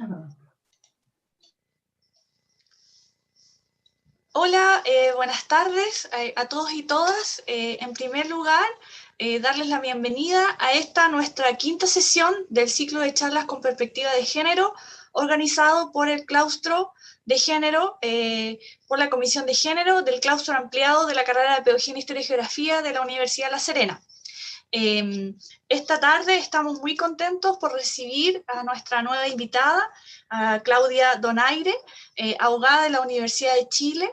Ajá. Hola, buenas tardes a todos y todas. En primer lugar, darles la bienvenida a esta nuestra quinta sesión del ciclo de charlas con perspectiva de género, organizado por el claustro de género, por la Comisión de Género del claustro ampliado de la carrera de Pedagogía, Historia y Geografía de la Universidad de La Serena. Esta tarde estamos muy contentos por recibir a nuestra nueva invitada, a Claudia Donaire, abogada de la Universidad de Chile,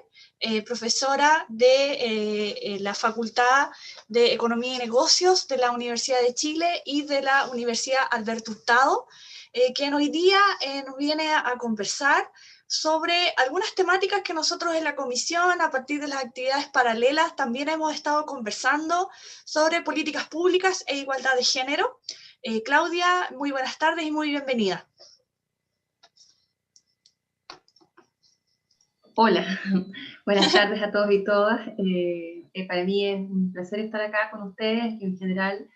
profesora de la Facultad de Economía y Negocios de la Universidad de Chile y de la Universidad Alberto Hurtado, quien hoy día nos viene a conversar sobre algunas temáticas que nosotros en la comisión, a partir de las actividades paralelas, también hemos estado conversando sobre políticas públicas e igualdad de género. Claudia, muy buenas tardes y muy bienvenida. Hola, buenas tardes a todos y todas. Para mí es un placer estar acá con ustedes y en general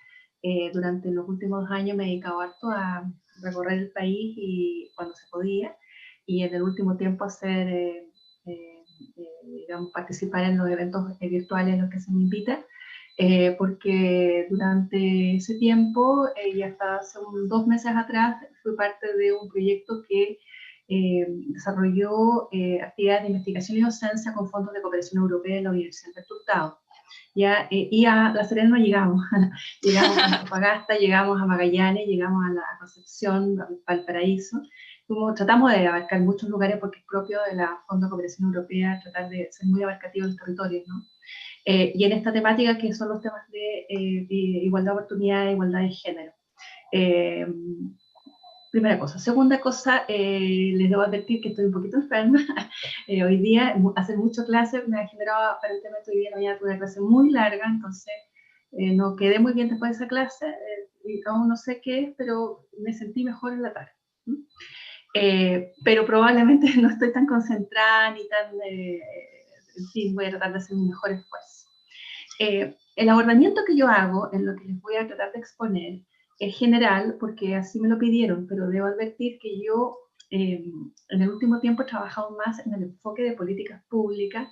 durante los últimos 2 años me he dedicado harto a recorrer el país y cuando se podía, y en el último tiempo hacer, digamos, participar en los eventos virtuales en los que se me invita, porque durante ese tiempo y hasta hace 2 meses atrás fui parte de un proyecto que desarrolló actividades de investigación y docencia con fondos de cooperación europea en la Universidad de Alberto Hurtado. ¿Ya? Y a La Serena no llegamos, llegamos a Antofagasta, llegamos a Magallanes, llegamos a la Concepción, a Valparaíso. Tratamos de abarcar muchos lugares porque es propio de la Fondo de Cooperación Europea tratar de ser muy abarcativo en los territorios, ¿no? Y en esta temática que son los temas de igualdad de oportunidades, igualdad de género. Primera cosa. Segunda cosa, les debo advertir que estoy un poquito enferma. Hoy día, hacer mucho clase me ha generado, aparentemente hoy día mañana tuve una clase muy larga, entonces no quedé muy bien después de esa clase, y aún no sé qué es, pero me sentí mejor en la tarde. Pero probablemente no estoy tan concentrada ni tan, en fin, voy a tratar de hacer un mejor esfuerzo. El abordamiento que yo hago, en lo que les voy a tratar de exponer, es general, porque así me lo pidieron, pero debo advertir que yo en el último tiempo he trabajado más en el enfoque de políticas públicas,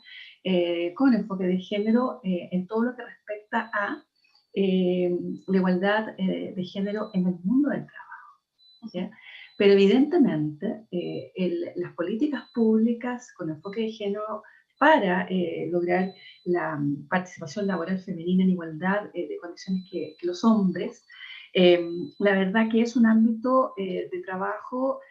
con enfoque de género, en todo lo que respecta a la igualdad de género en el mundo del trabajo, ¿ya? Pero evidentemente las políticas públicas con enfoque de género para lograr la participación laboral femenina en igualdad de condiciones que los hombres, la verdad que es un ámbito de trabajo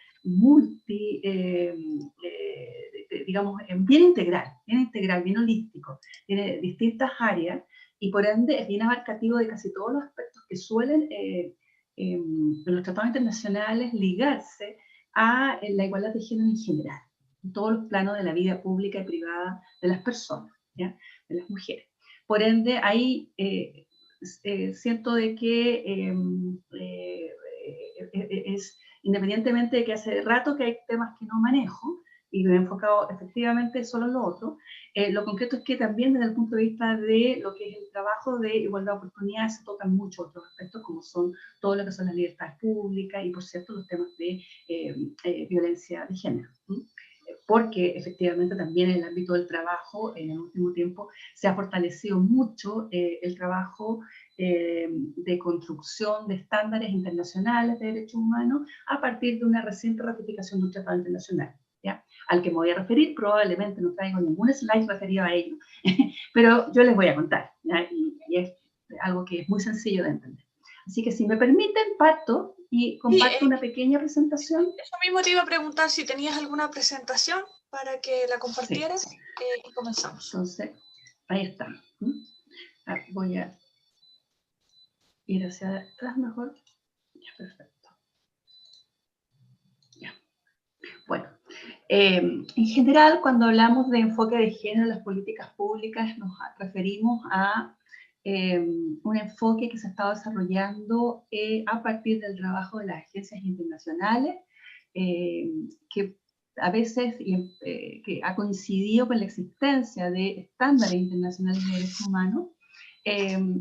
digamos, bien integral, bien holístico, tiene distintas áreas y por ende es bien abarcativo de casi todos los aspectos que suelen en los tratados internacionales ligarse a la igualdad de género en general, en todos los planos de la vida pública y privada de las personas, ¿ya? De las mujeres. Por ende, ahí siento de que es, independientemente de que hace rato que hay temas que no manejo, y me he enfocado efectivamente solo en lo otro, lo concreto es que también desde el punto de vista de lo que es el trabajo de igualdad de oportunidades se tocan muchos otros aspectos como son todo lo que son las libertades públicas y por cierto los temas de violencia de género. Porque efectivamente también en el ámbito del trabajo en el último tiempo se ha fortalecido mucho el trabajo de construcción de estándares internacionales de derechos humanos a partir de una reciente ratificación de un tratado internacional, ¿ya? Al que me voy a referir, probablemente no traigo ningún slide referido a ello, pero yo les voy a contar, ¿ya? Y es algo que es muy sencillo de entender. Así que si me permiten, parto y comparto una pequeña presentación. Eso mismo te iba a preguntar si tenías alguna presentación para que la compartieras, sí. Y comenzamos. Entonces, ahí está. Voy a ir hacia atrás mejor. Ya, perfecto. Ya. Bueno, en general, cuando hablamos de enfoque de género en las políticas públicas, nos referimos a un enfoque que se ha estado desarrollando a partir del trabajo de las agencias internacionales, que a veces que ha coincidido con la existencia de estándares internacionales de derechos humanos,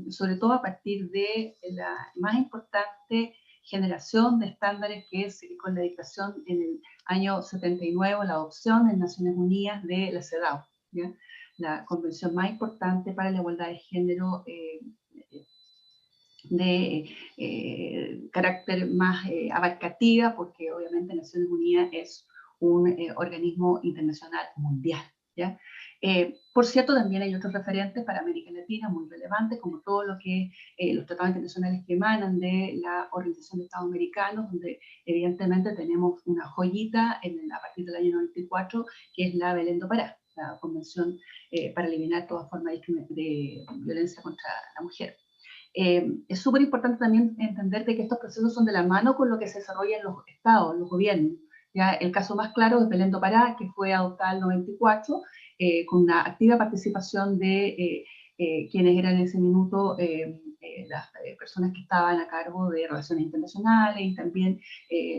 sobre todo a partir de la más importante generación de estándares que es con la dictación en el año 79, la adopción en Naciones Unidas de la CEDAW, ¿ya? La convención más importante para la igualdad de género de carácter más abarcativa, porque obviamente Naciones Unidas es un organismo internacional mundial, ¿ya? Por cierto, también hay otros referentes para América Latina muy relevantes, como todo lo que los tratados internacionales que emanan de la Organización de Estados Americanos, donde evidentemente tenemos una joyita a partir del año 94, que es la Belén do Pará, la Convención para eliminar toda forma de violencia contra la mujer. Es súper importante también entender de que estos procesos son de la mano con lo que se desarrolla en los estados, en los gobiernos. ¿Ya? El caso más claro es Belén do Pará, que fue adoptada en el 94, con una activa participación de quienes eran en ese minuto las personas que estaban a cargo de relaciones internacionales y también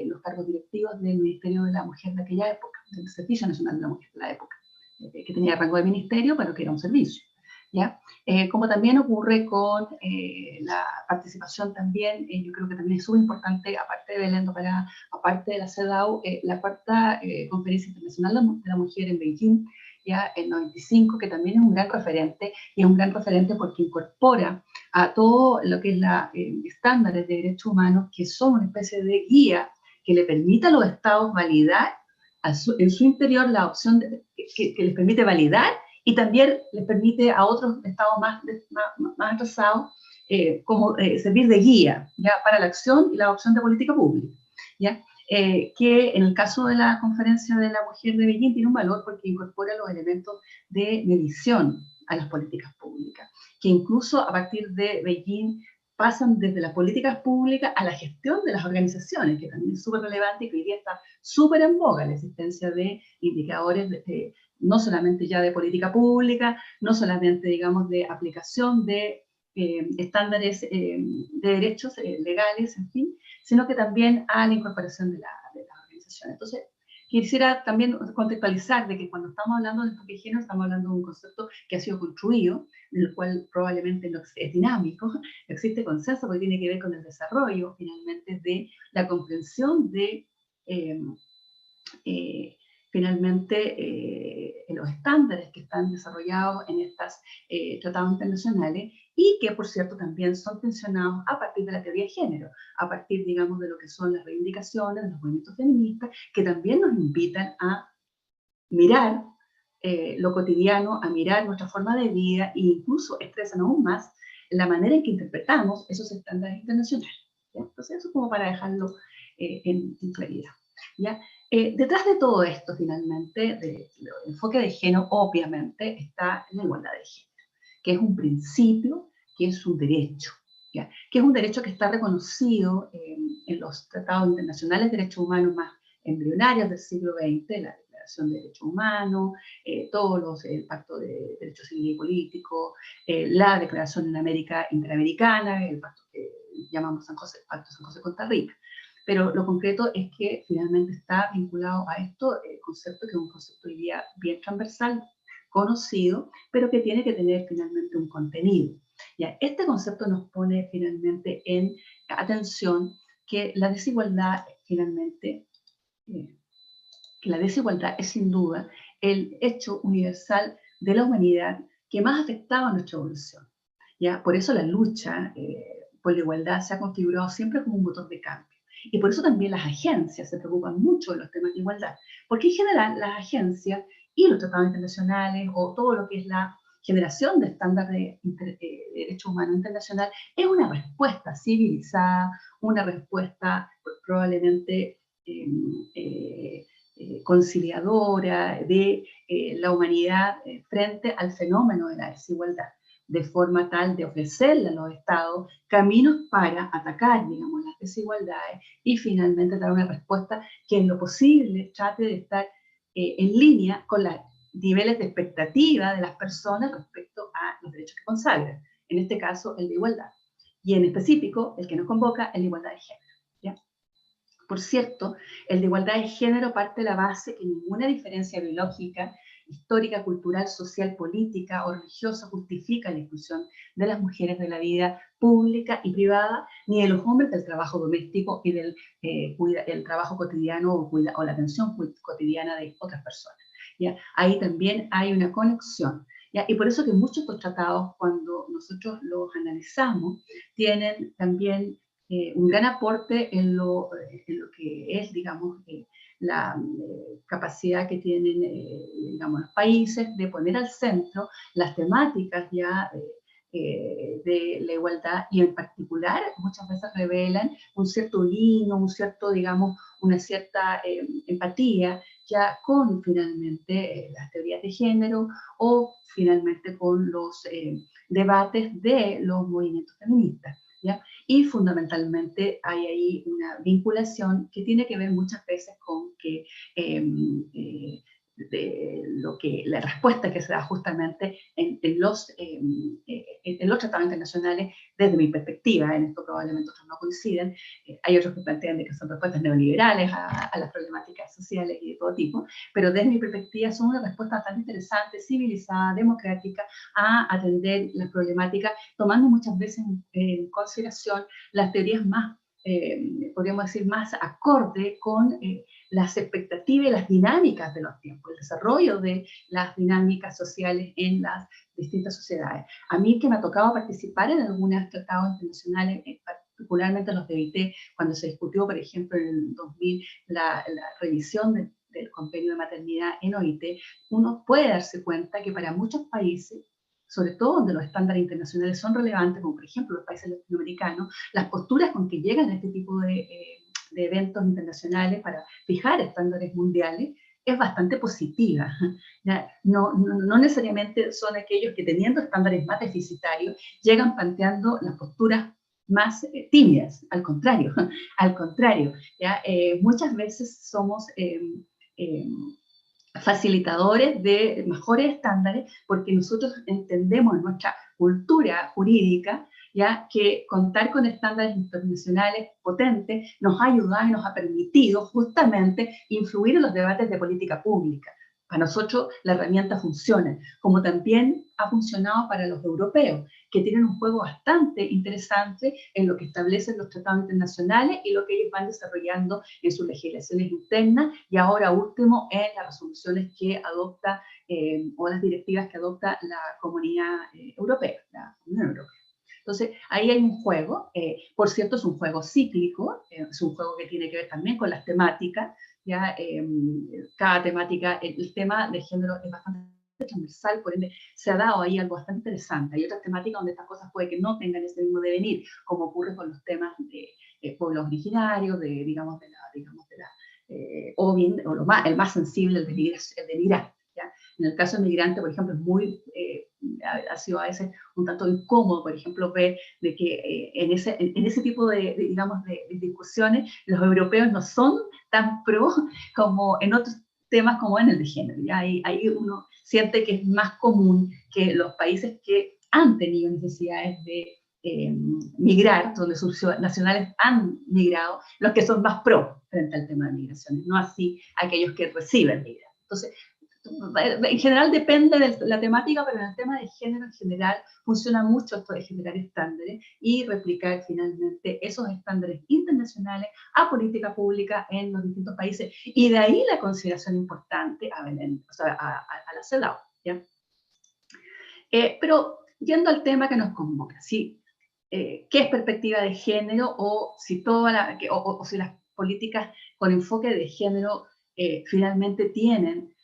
los cargos directivos del Ministerio de la Mujer de aquella época, del Servicio Nacional de la Mujer de la época, que tenía rango de ministerio, pero que era un servicio. ¿Ya? Como también ocurre con la participación también, yo creo que también es súper importante, aparte de Belén do Pará, aparte de la CEDAW, la cuarta Conferencia Internacional de la Mujer en Beijing, ya en 95, que también es un gran referente, y es un gran referente porque incorpora a todo lo que es la estándares de derechos humanos, que son una especie de guía que le permite a los estados validar en su interior la opción que les permite validar, y también les permite a otros estados más atrasados servir de guía, ¿ya? Para la acción y la adopción de política pública, ¿ya? Que en el caso de la Conferencia de la Mujer de Beijing tiene un valor porque incorpora los elementos de medición a las políticas públicas, que incluso a partir de Beijing pasan desde las políticas públicas a la gestión de las organizaciones, que también es súper relevante y que hoy día está súper en boga la existencia de indicadores no solamente ya de política pública, no solamente, digamos, de aplicación de estándares de derechos legales, en fin, sino que también a la incorporación de las organizaciones. Entonces, quisiera también contextualizar de que cuando estamos hablando de enfoque de género, estamos hablando de un concepto que ha sido construido, en el cual probablemente no es dinámico, no existe consenso porque tiene que ver con el desarrollo, finalmente, de la comprensión de finalmente los estándares que están desarrollados en estos tratados internacionales y que, por cierto, también son tensionados a partir de la teoría de género, a partir, digamos, de lo que son las reivindicaciones de los movimientos feministas, que también nos invitan a mirar lo cotidiano, a mirar nuestra forma de vida e incluso estresan aún más la manera en que interpretamos esos estándares internacionales. ¿Ya? Entonces, eso como para dejarlo en claridad. ¿Ya? Detrás de todo esto, finalmente, del enfoque de género, obviamente, está la igualdad de género, que es un principio, que es un derecho, ¿ya? Que es un derecho que está reconocido en los tratados internacionales de derechos humanos más embrionarios del siglo XX, la Declaración de Derechos Humanos, el Pacto de Derechos Civiles y Políticos, la Declaración en América Interamericana, el pacto que llamamos Pacto San José-Costa Rica. Pero lo concreto es que finalmente está vinculado a esto el concepto, que es un concepto hoy día bien transversal, conocido, pero que tiene que tener finalmente un contenido. ¿Ya? Este concepto nos pone finalmente en atención que la desigualdad finalmente, que la desigualdad es sin duda el hecho universal de la humanidad que más ha afectado a nuestra evolución. ¿Ya? Por eso la lucha por la igualdad se ha configurado siempre como un motor de cambio. Y por eso también las agencias se preocupan mucho de los temas de igualdad, porque en general las agencias y los tratados internacionales o todo lo que es la generación de estándares de derechos humanos internacional es una respuesta civilizada, una respuesta probablemente conciliadora de la humanidad frente al fenómeno de la desigualdad, de forma tal de ofrecerle a los estados caminos para atacar, digamos, las desigualdades y finalmente dar una respuesta que en lo posible trate de estar en línea con los niveles de expectativa de las personas respecto a los derechos que consagran, en este caso el de igualdad, y en específico el que nos convoca el de igualdad de género. ¿Ya? Por cierto, el de igualdad de género parte de la base que ninguna diferencia biológica histórica, cultural, social, política o religiosa justifica la inclusión de las mujeres de la vida pública y privada, ni de los hombres del trabajo doméstico y del el trabajo cotidiano o la atención cotidiana de otras personas. ¿Ya? Ahí también hay una conexión. ¿Ya? Y por eso que muchos de estos tratados, cuando nosotros los analizamos, tienen también un gran aporte en lo que es, digamos, la capacidad que tienen, digamos, los países de poner al centro las temáticas ya de la igualdad, y en particular muchas veces revelan un cierto lino, un cierto, digamos, una cierta empatía ya con finalmente las teorías de género o finalmente con los debates de los movimientos feministas. ¿Ya? Y fundamentalmente hay ahí una vinculación que tiene que ver muchas veces con que de lo que la respuesta que se da justamente en los tratados internacionales desde mi perspectiva. En esto probablemente otros no coinciden, hay otros que plantean de que son respuestas neoliberales a las problemáticas sociales y de todo tipo, pero desde mi perspectiva son una respuesta bastante interesante, civilizada, democrática, a atender las problemáticas, tomando muchas veces en consideración las teorías más, podríamos decir, más acorde con las expectativas y las dinámicas de los tiempos, el desarrollo de las dinámicas sociales en las distintas sociedades. A mí que me ha tocado participar en algunos tratados internacionales, particularmente los de OIT, cuando se discutió, por ejemplo, en el 2000, la revisión del convenio de maternidad en OIT, uno puede darse cuenta que para muchos países, sobre todo donde los estándares internacionales son relevantes, como por ejemplo los países latinoamericanos, las posturas con que llegan a este tipo de eventos internacionales para fijar estándares mundiales es bastante positiva. No necesariamente son aquellos que, teniendo estándares más deficitarios, llegan planteando las posturas más tímidas, al contrario, ¿ya? Muchas veces somos facilitadores de mejores estándares porque nosotros entendemos en nuestra cultura jurídica ya que contar con estándares internacionales potentes nos ha ayudado y nos ha permitido justamente influir en los debates de política pública. Para nosotros la herramienta funciona, como también ha funcionado para los europeos, que tienen un juego bastante interesante en lo que establecen los tratados internacionales y lo que ellos van desarrollando en sus legislaciones internas y ahora último en las resoluciones que adopta o las directivas que adopta la Comunidad Europea, la Unión Europea. Entonces, ahí hay un juego, por cierto, es un juego cíclico, es un juego que tiene que ver también con las temáticas, ya cada temática, el tema de género es bastante transversal, por ende se ha dado ahí algo bastante interesante. Hay otras temáticas donde estas cosas puede que no tengan ese mismo devenir, como ocurre con los temas de pueblos originarios, digamos, o bien, el más sensible, el de migrar. ¿Ya? En el caso del migrante, por ejemplo, es muy, ha sido a veces un tanto incómodo, por ejemplo, ver de que en ese tipo digamos, de discusiones los europeos no son tan pro como en otros temas como en el de género. ¿Ya? Ahí uno siente que es más común que los países que han tenido necesidades de migrar, donde sus nacionales han migrado, los que son más pro frente al tema de migraciones, no así aquellos que reciben migrar. Entonces, en general depende de la temática, pero en el tema de género en general funciona mucho esto de generar estándares y replicar finalmente esos estándares internacionales a política pública en los distintos países. Y de ahí la consideración importante a la CEDAW. ¿Ya? Pero yendo al tema que nos convoca, ¿sí? ¿Qué es perspectiva de género o si, si las políticas con enfoque de género finalmente tienen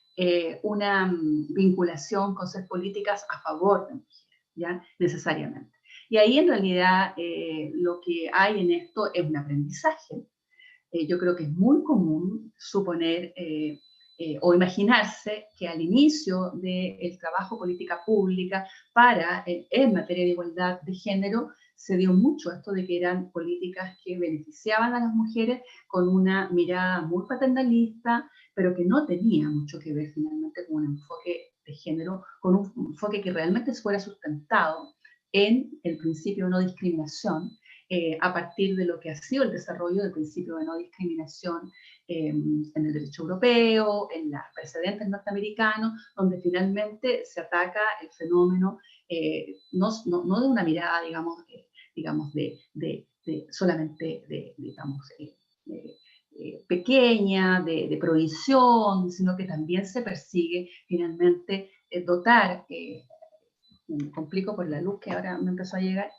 una vinculación con ser políticas a favor de mujeres, ¿ya? Necesariamente. Y ahí en realidad lo que hay en esto es un aprendizaje. Yo creo que es muy común suponer o imaginarse que al inicio del trabajo política pública en materia de igualdad de género se dio mucho esto de que eran políticas que beneficiaban a las mujeres con una mirada muy paternalista, pero que no tenía mucho que ver finalmente con un enfoque de género, con un enfoque que realmente fuera sustentado en el principio de no discriminación, a partir de lo que ha sido el desarrollo del principio de no discriminación en el derecho europeo, en los precedentes norteamericanos, donde finalmente se ataca el fenómeno no de una mirada, digamos solamente pequeña, de provisión, sino que también se persigue finalmente dotar, me complico por la luz que ahora me empezó a llegar,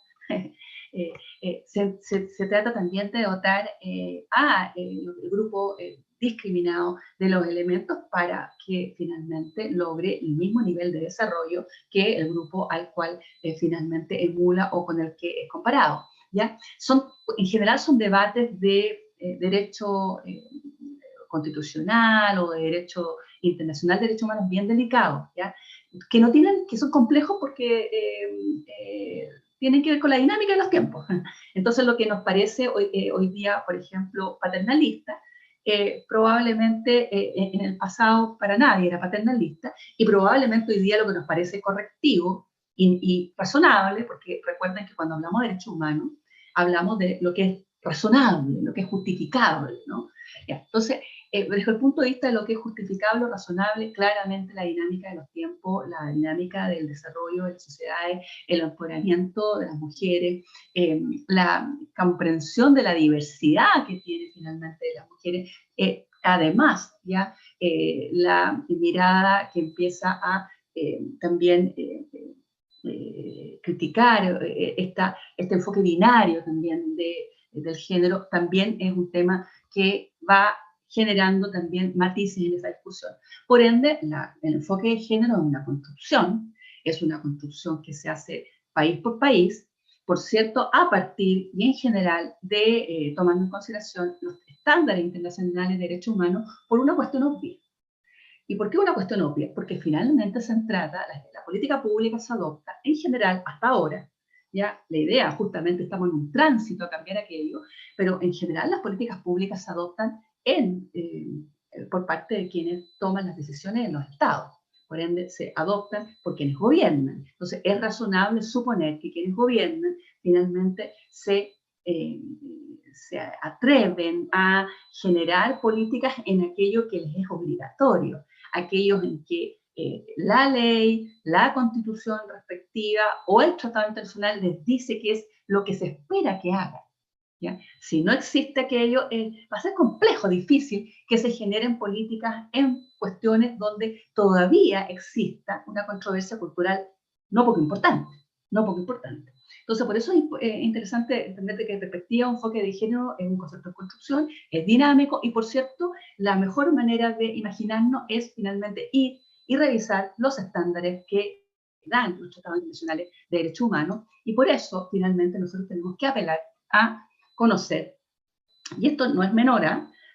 se trata también de dotar el grupo discriminado de los elementos para que finalmente logre el mismo nivel de desarrollo que el grupo al cual finalmente emula o con el que es comparado. ¿Ya? En general son debates de derecho constitucional o de derecho internacional de derechos humanos bien delicados, ¿ya? Que son complejos porque tienen que ver con la dinámica de los tiempos. Entonces, lo que nos parece hoy día, por ejemplo, paternalista, probablemente en el pasado para nadie era paternalista, y probablemente hoy día lo que nos parece correctivo y razonable, porque recuerden que cuando hablamos de derechos humanos, hablamos de lo que es razonable, lo que es justificable, ¿no? Ya, entonces, desde el punto de vista de lo que es justificable o razonable, claramente la dinámica de los tiempos, la dinámica del desarrollo de las sociedades, el empoderamiento de las mujeres, la comprensión de la diversidad que tiene finalmente las mujeres, además, ya la mirada que empieza a también criticar este enfoque binario también del género, también es un tema que va generando también matices en esa discusión. Por ende, el enfoque de género es una construcción que se hace país por país, por cierto, a partir y en general de tomando en consideración los estándares internacionales de derechos humanos por una cuestión obvia. ¿Y por qué una cuestión obvia? Porque finalmente se trata, la política pública se adopta en general hasta ahora, ya la idea, justamente estamos en un tránsito a cambiar aquello, pero en general las políticas públicas se adoptan por parte de quienes toman las decisiones en los estados. Por ende, se adoptan por quienes gobiernan. Entonces, es razonable suponer que quienes gobiernan finalmente se atreven a generar políticas en aquello que les es obligatorio, aquellos en que la ley, la constitución respectiva o el tratado internacional les dice que es lo que se espera que hagan. ¿Ya? Si no existe aquello, va a ser complejo, difícil que se generen políticas en cuestiones donde todavía exista una controversia cultural no poco importante, no poco importante. Entonces, por eso es interesante entender que en perspectiva un enfoque de género es un concepto de construcción, es dinámico y, por cierto, la mejor manera de imaginarnos es finalmente ir y revisar los estándares que dan los tratados internacionales de derechos humanos, y por eso finalmente nosotros tenemos que apelar a conocer. Y esto no es menor,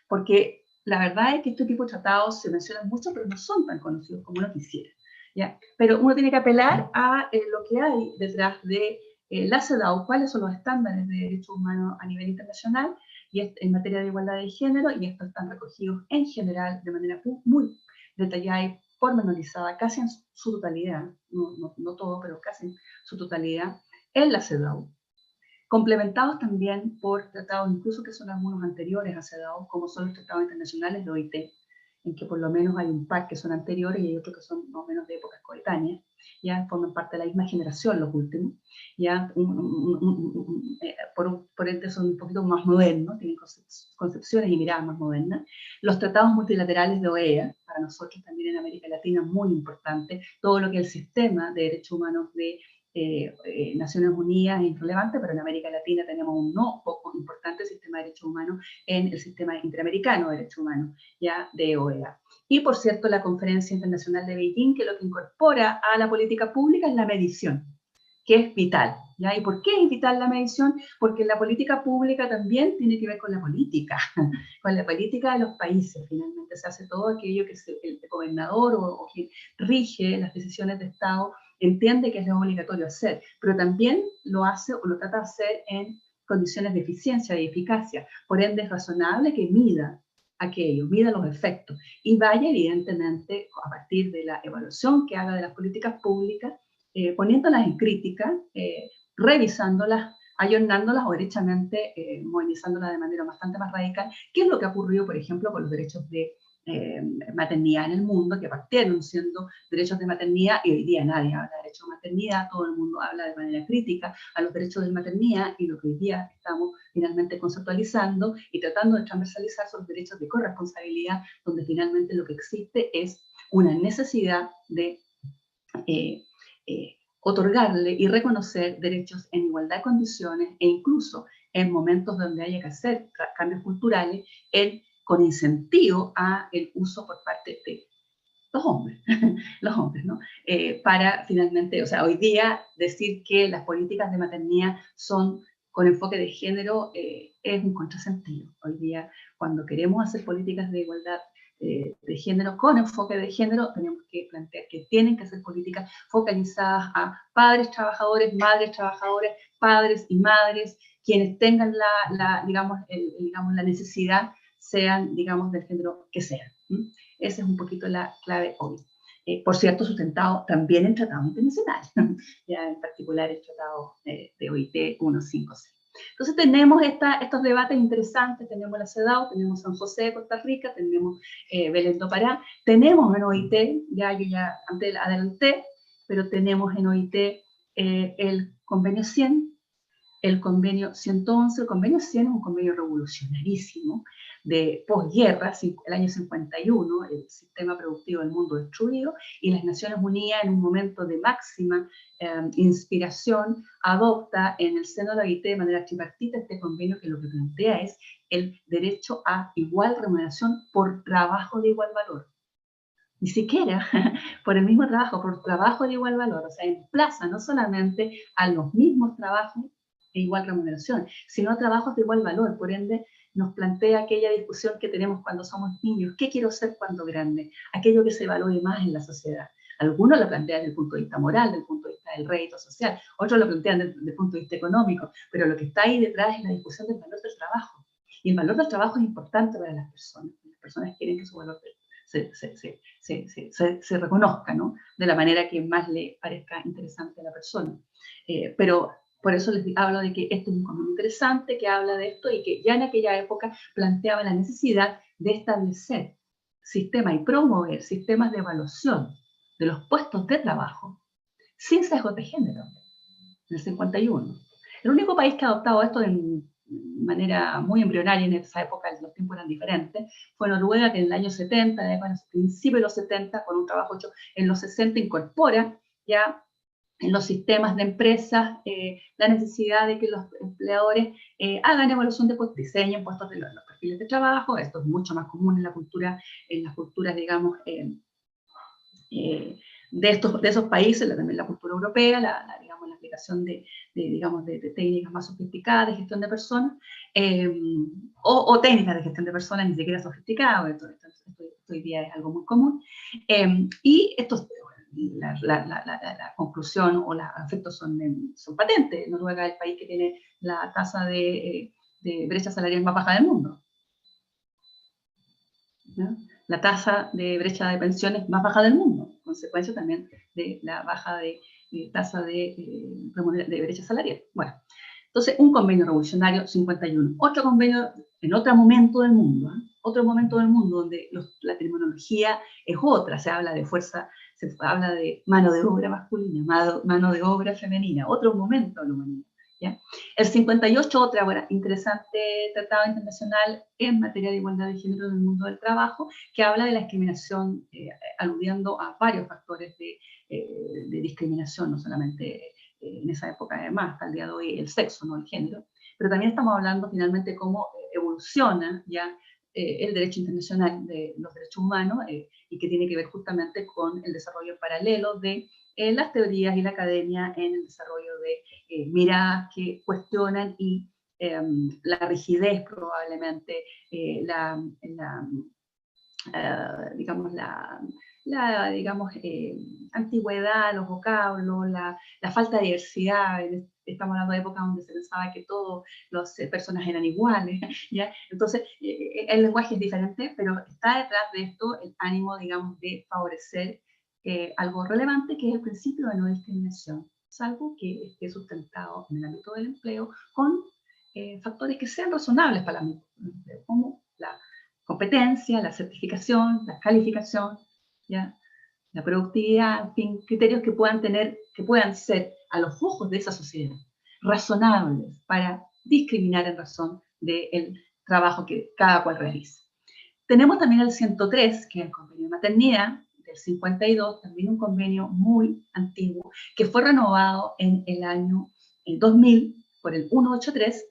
porque la verdad es que este tipo de tratados se mencionan mucho, pero no son tan conocidos como uno quisiera. ¿Ya? Pero uno tiene que apelar a lo que hay detrás de la CEDAW, cuáles son los estándares de derechos humanos a nivel internacional y en materia de igualdad de género, y estos están recogidos en general de manera muy detallada y pormenorizada, casi en su totalidad, no todo, pero casi en su totalidad, en la CEDAW. Complementados también por tratados, incluso que son algunos anteriores a CEDAW, como son los tratados internacionales de OIT, en que por lo menos hay un par que son anteriores y hay otros que son más o menos de épocas coetáneas, ya forman parte de la misma generación los últimos, ya por ende son un poquito más modernos, tienen concepciones y miradas más modernas. Los tratados multilaterales de OEA, para nosotros también en América Latina, muy importante, todo lo que es el sistema de derechos humanos de Naciones Unidas es relevante, pero en América Latina tenemos un no poco importante sistema de derechos humanos en el sistema interamericano de derechos humanos, ya de OEA. Y por cierto, la Conferencia Internacional de Beijing, que lo que incorpora a la política pública es la medición, que es vital. ¿Ya? ¿Y por qué es vital la medición? Porque la política pública también tiene que ver con la política de los países. Finalmente se hace todo aquello que el gobernador o quien rige las decisiones de Estado entiende que es obligatorio hacer, pero también lo hace o lo trata de hacer en condiciones de eficiencia y eficacia. Por ende, es razonable que mida aquello, mida los efectos y vaya evidentemente a partir de la evaluación que haga de las políticas públicas, poniéndolas en crítica, revisándolas ayornándolas o derechamente movilizándolas de manera bastante más radical, que es lo que ha ocurrido, por ejemplo, con los derechos de maternidad en el mundo, que partieron siendo derechos de maternidad, y hoy día nadie habla de derechos de maternidad, todo el mundo habla de manera crítica a los derechos de maternidad, y lo que hoy día estamos finalmente conceptualizando y tratando de transversalizar son los derechos de corresponsabilidad, donde finalmente lo que existe es una necesidad de otorgarle y reconocer derechos en igualdad de condiciones, e incluso en momentos donde haya que hacer cambios culturales, con incentivo a el uso por parte de los hombres, los hombres, ¿no? Para finalmente, o sea, hoy día decir que las políticas de maternidad son con enfoque de género es un contrasentido. Hoy día, cuando queremos hacer políticas de igualdad de género con enfoque de género, tenemos que plantear que tienen que ser políticas focalizadas a padres trabajadores, madres trabajadoras, padres y madres, quienes tengan digamos, la necesidad, sean, digamos, del género que sean. Esa es un poquito la clave hoy. Por cierto, sustentado también en tratados internacionales, ya en particular el tratado de OIT 156. Entonces tenemos estos debates interesantes, tenemos la CEDAW, tenemos San José de Costa Rica, tenemos Belén do Pará, tenemos en OIT, yo ya antes adelanté, pero tenemos en OIT el convenio 100, el convenio 111, el convenio 100 es un convenio revolucionarísimo de posguerra, el año 51, el sistema productivo del mundo destruido, y las Naciones Unidas en un momento de máxima inspiración adopta en el seno de la OIT de manera tripartita este convenio que lo que plantea es el derecho a igual remuneración por trabajo de igual valor. Ni siquiera por el mismo trabajo, por trabajo de igual valor, o sea, emplaza no solamente a los mismos trabajos e igual remuneración, sino a trabajos de igual valor. Por ende, nos plantea aquella discusión que tenemos cuando somos niños: ¿qué quiero ser cuando grande? Aquello que se valore más en la sociedad. Algunos lo plantean desde el punto de vista moral, desde el punto de vista del rédito social, otros lo plantean desde el punto de vista económico, pero lo que está ahí detrás es la discusión del valor del trabajo. Y el valor del trabajo es importante para las personas. Las personas quieren que su valor se reconozca, ¿no? De la manera que más le parezca interesante a la persona. Pero por eso les hablo de que este es un convenio interesante que habla de esto y que ya en aquella época planteaba la necesidad de establecer sistemas y promover sistemas de evaluación de los puestos de trabajo sin sesgos de género, en el 51. El único país que ha adoptado esto de manera muy embrionaria, en esa época los tiempos eran diferentes, fue Noruega, que en el año 70, en el principio de los 70, con un trabajo hecho en los 60, incorpora ya en los sistemas de empresas la necesidad de que los empleadores hagan evaluación de puestos, diseñen puestos de los perfiles de trabajo. Esto es mucho más común en la cultura, en las culturas, digamos, de esos países, también la cultura europea, digamos, la aplicación digamos, de técnicas más sofisticadas de gestión de personas, o técnicas de gestión de personas ni siquiera sofisticadas. Esto hoy día es algo muy común. Y estos la conclusión o los efectos son patentes. Noruega es el país que tiene la tasa de brecha salarial más baja del mundo, ¿no? La tasa de brecha de pensiones más baja del mundo, consecuencia también de la baja de tasa de brecha salarial. Bueno, entonces un convenio revolucionario 51, otro convenio en otro momento del mundo, otro momento del mundo donde la terminología es otra, se habla de fuerza, se habla de mano de obra masculina, mano de obra femenina, otro momento de la humanidad, ¿ya? El 58, otra interesante tratado internacional en materia de igualdad de género en el mundo del trabajo, que habla de la discriminación, aludiendo a varios factores de discriminación, no solamente en esa época, además, hasta el día de hoy, el sexo, no el género, pero también estamos hablando finalmente cómo evoluciona ya el derecho internacional de los derechos humanos y que tiene que ver justamente con el desarrollo paralelo de las teorías y la academia en el desarrollo de miradas que cuestionan y la rigidez probablemente, digamos, digamos, antigüedad, los vocablos, la falta de diversidad. Estamos hablando de épocas donde se pensaba que todas las personas eran iguales, ¿ya? Entonces, el lenguaje es diferente, pero está detrás de esto el ánimo, digamos, de favorecer algo relevante, que es el principio de no discriminación. salvo que esté sustentado en el ámbito del empleo con factores que sean razonables para el ámbito del empleo, como la competencia, la certificación, la calificación, ¿ya? La productividad, en fin, criterios que puedan ser a los ojos de esa sociedad razonables para discriminar en razón del trabajo que cada cual realiza. Tenemos también el 103, que es el convenio de maternidad, del 52, también un convenio muy antiguo, que fue renovado en el año 2000 por el 183,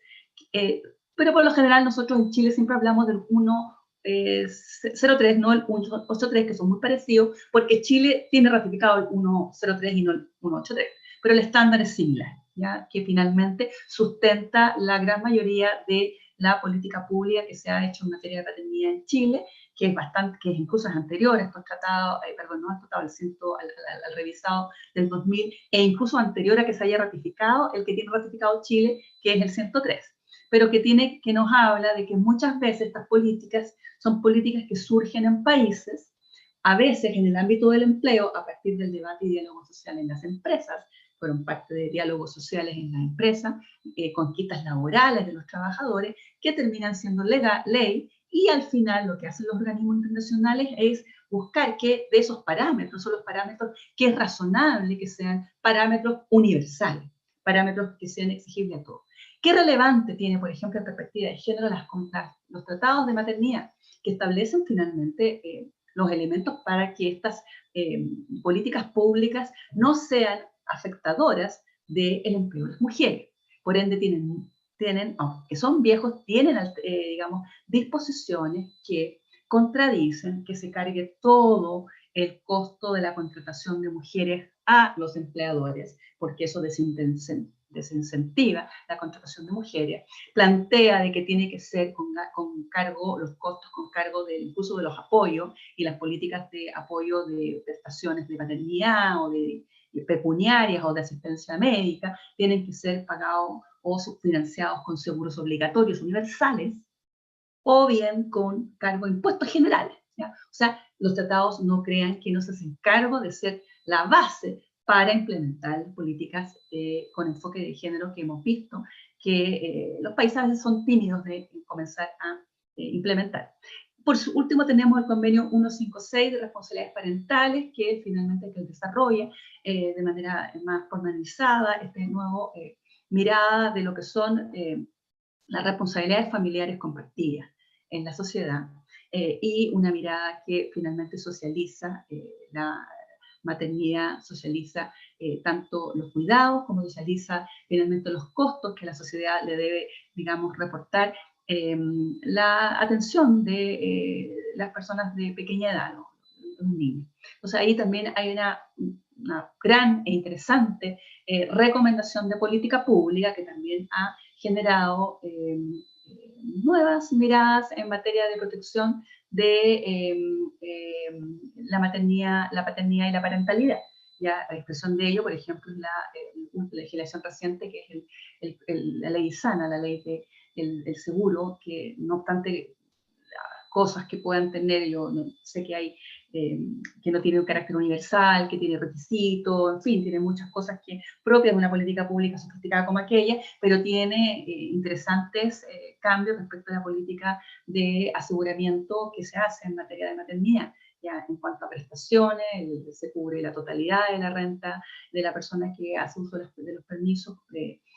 pero por lo general nosotros en Chile siempre hablamos del 103, no el 183, que son muy parecidos, porque Chile tiene ratificado el 103 y no el 183, pero el estándar es similar, ¿ya? Que finalmente sustenta la gran mayoría de la política pública que se ha hecho en materia de paternidad en Chile, que es incluso es anterior a estos tratados, no al tratado, al revisado del 2000, e incluso anterior a que se haya ratificado el que tiene ratificado Chile, que es el 103, pero que nos habla de que muchas veces estas políticas son políticas que surgen en países, a veces en el ámbito del empleo, a partir del debate y diálogo social en las empresas, fueron parte de diálogos sociales en la empresa, conquistas laborales de los trabajadores, que terminan siendo ley, y al final lo que hacen los organismos internacionales es buscar que de esos parámetros son los parámetros que es razonable que sean parámetros universales, parámetros que sean exigibles a todos. ¿Qué relevante tiene, por ejemplo, en perspectiva de género los tratados de maternidad que establecen finalmente los elementos para que estas políticas públicas no sean afectadoras del empleo de las mujeres? Por ende, aunque son viejos, tienen, digamos, disposiciones que contradicen que se cargue todo el costo de la contratación de mujeres a los empleadores, porque eso desincentiva la contratación de mujeres, plantea de que tiene que ser con cargo, los costos con cargo incluso de los apoyos y las políticas de apoyo de prestaciones de maternidad o de pecuniarias o de asistencia médica, tienen que ser pagados o subfinanciados con seguros obligatorios universales, o bien con cargo de impuestos generales, ¿ya? O sea, los tratados no crean que no se hacen cargo de ser la base para implementar políticas con enfoque de género que hemos visto que los países a veces son tímidos de comenzar a implementar. Por último, tenemos el convenio 156 de responsabilidades parentales, que finalmente es el que desarrolla de manera más formalizada este nuevo mirada de lo que son las responsabilidades familiares compartidas en la sociedad, y una mirada que finalmente socializa la maternidad, socializa tanto los cuidados como socializa finalmente los costos que la sociedad le debe, digamos, reportar la atención de las personas de pequeña edad, ¿no? Los niños. Entonces ahí también hay una gran e interesante recomendación de política pública que también ha generado nuevas miradas en materia de protección de la paternidad y la parentalidad. Ya la expresión de ello, por ejemplo, es la legislación reciente, que es la ley sana, la ley del seguro, que no obstante cosas que puedan tener, yo no, sé que hay que no tiene un carácter universal, que tiene requisitos, en fin, tiene muchas cosas que propias de una política pública sofisticada como aquella, pero tiene interesantes cambios respecto a la política de aseguramiento que se hace en materia de maternidad. Ya en cuanto a prestaciones, se cubre la totalidad de la renta de la persona que hace uso de los permisos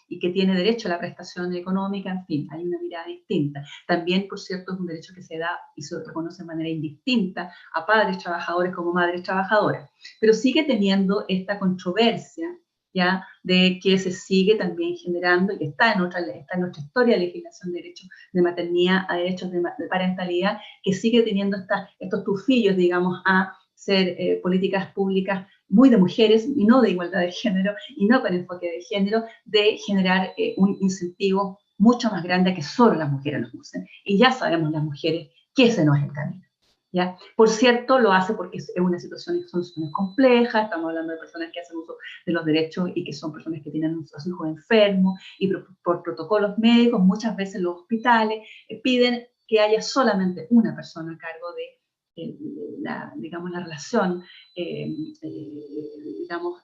y que tiene derecho a la prestación económica, en fin, hay una mirada distinta. También, por cierto, es un derecho que se da y se reconoce de manera indistinta a padres trabajadores como madres trabajadoras, pero sigue teniendo esta controversia, ¿ya? De que se sigue también generando y que está en nuestra historia de legislación de derechos de maternidad a derechos de parentalidad, que sigue teniendo estos tufillos, digamos, a ser políticas públicas muy de mujeres y no de igualdad de género y no con enfoque de género, de generar un incentivo mucho más grande a que solo las mujeres lo usen. Y ya sabemos las mujeres que ese no es el camino, ¿ya? Por cierto, lo hace porque es una situación, son situaciones complejas, estamos hablando de personas que hacen uso de los derechos y que son personas que tienen a sus hijos enfermos, y por protocolos médicos muchas veces los hospitales piden que haya solamente una persona a cargo de digamos, la relación digamos,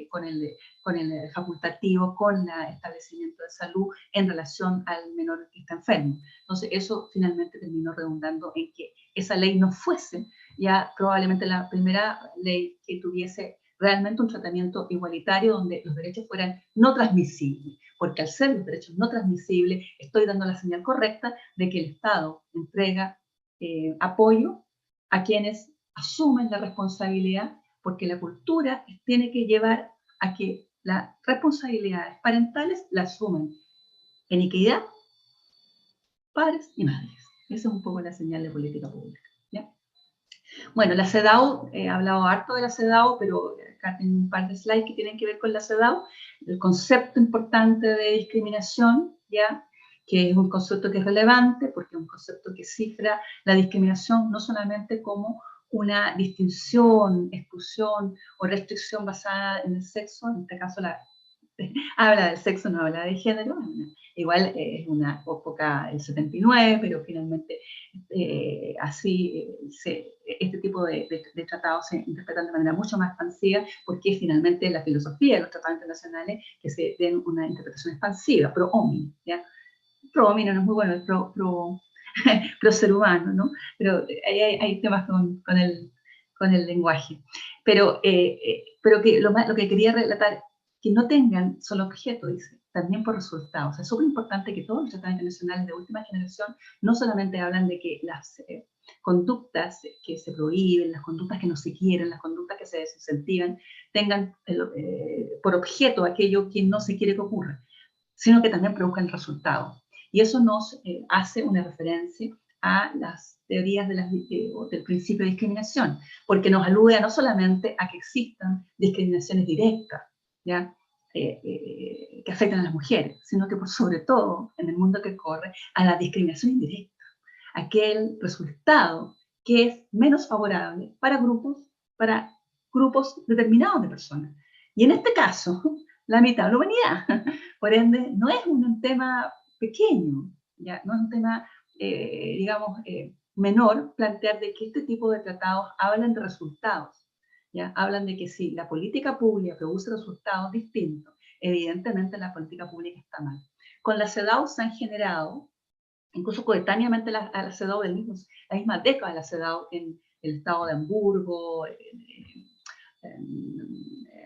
con el facultativo, con el establecimiento de salud en relación al menor que está enfermo. Entonces eso finalmente terminó redundando en que esa ley no fuese ya probablemente la primera ley que tuviese realmente un tratamiento igualitario donde los derechos fueran no transmisibles, porque al ser los derechos no transmisibles estoy dando la señal correcta de que el Estado entrega apoyo a quienes asumen la responsabilidad, porque la cultura tiene que llevar a que las responsabilidades parentales las asumen en equidad padres y madres. Esa es un poco la señal de política pública. ¿Ya? Bueno, la CEDAW, he hablado harto de la CEDAW, pero acá tengo un par de slides que tienen que ver con la CEDAW. El concepto importante de discriminación, ¿ya? Que es un concepto que es relevante porque es un concepto que cifra la discriminación no solamente como una distinción, exclusión o restricción basada en el sexo, en este caso habla del sexo, no habla de género, igual es una época del 79, pero finalmente así este tipo de tratados se interpretan de manera mucho más expansiva, porque es finalmente la filosofía de los tratados internacionales que se den una interpretación expansiva, pro hominem, ¿ya? Pro hominem no es muy bueno, es pro ser humano, ¿no? Pero hay temas con el lenguaje. Pero que lo que quería relatar, que no tengan solo objeto, dice, también por resultados. O sea, es súper importante que todos los tratados internacionales de última generación no solamente hablan de que las conductas que se prohíben, las conductas que no se quieren, las conductas que se desincentivan, tengan por objeto aquello que no se quiere que ocurra, sino que también produzcan resultados. Y eso nos hace una referencia a las teorías del principio de discriminación, porque nos alude no solamente a que existan discriminaciones directas, ¿ya? Que afectan a las mujeres, sino que por sobre todo, en el mundo que corre, a la discriminación indirecta, aquel resultado que es menos favorable para grupos determinados de personas. Y en este caso, la mitad de la humanidad. Por ende, no es un tema pequeño, ¿ya? No es un tema, digamos, menor plantear de que este tipo de tratados hablan de resultados, ¿ya? Hablan de que si la política pública produce resultados distintos, evidentemente la política pública está mal. Con la CEDAW se han generado, incluso coetáneamente a la CEDAW, la misma década de la CEDAW en el estado de Hamburgo, en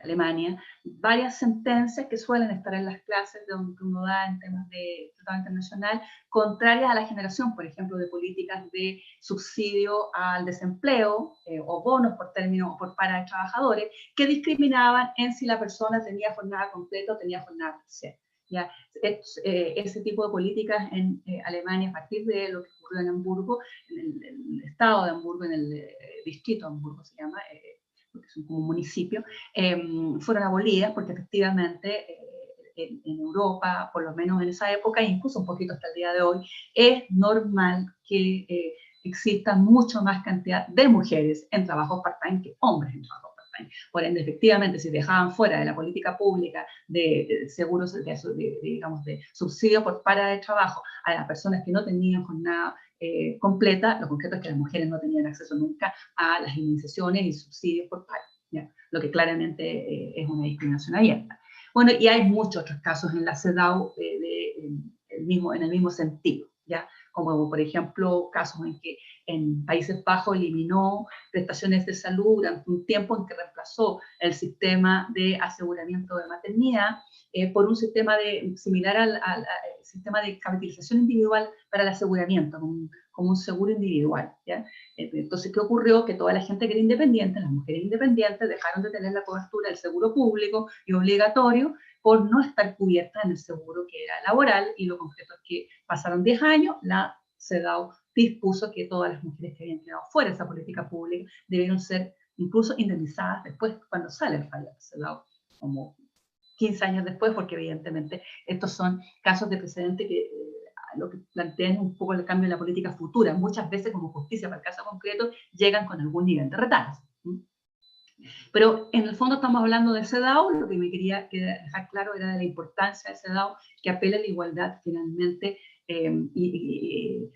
Alemania, varias sentencias que suelen estar en las clases de donde uno da en temas de tratado internacional, contrarias a la generación, por ejemplo, de políticas de subsidio al desempleo o bonos por término o por para de trabajadores, que discriminaban en si la persona tenía jornada completa o tenía jornada parcial. ¿Ya? Ese tipo de políticas en Alemania, a partir de lo que ocurrió en Hamburgo, en el estado de Hamburgo, en el distrito de Hamburgo se llama, porque son como un municipio, fueron abolidas porque efectivamente en Europa, por lo menos en esa época, e incluso un poquito hasta el día de hoy, es normal que exista mucho más cantidad de mujeres en trabajos part-time que hombres en trabajos part-time. Por ende, efectivamente, si dejaban fuera de la política pública de seguros, digamos, de subsidio por para de trabajo a las personas que no tenían jornada completa, lo concreto es que las mujeres no tenían acceso nunca a las indemnizaciones y subsidios por paro, ¿ya? Lo que claramente es una discriminación abierta. Bueno, y hay muchos otros casos en la CEDAW en el mismo sentido, ¿ya? Como por ejemplo casos en que en Países Bajos eliminó prestaciones de salud durante un tiempo en que reemplazó el sistema de aseguramiento de maternidad por un sistema similar al sistema de capitalización individual para el aseguramiento, como un seguro individual, ¿ya? Entonces, ¿qué ocurrió? Que toda la gente que era independiente, las mujeres independientes, dejaron de tener la cobertura del seguro público y obligatorio por no estar cubiertas en el seguro que era laboral, y lo concreto es que pasaron 10 años, la CEDAW dispuso que todas las mujeres que habían quedado fuera de esa política pública debieron ser incluso indemnizadas después cuando sale el fallo de la CEDAW, como 15 años después, porque evidentemente estos son casos de precedente que lo que plantean un poco el cambio en la política futura. Muchas veces, como justicia para el caso concreto, llegan con algún nivel de retraso. Pero en el fondo estamos hablando de CEDAW, lo que me quería dejar claro era de la importancia de CEDAW, que apela a la igualdad finalmente, que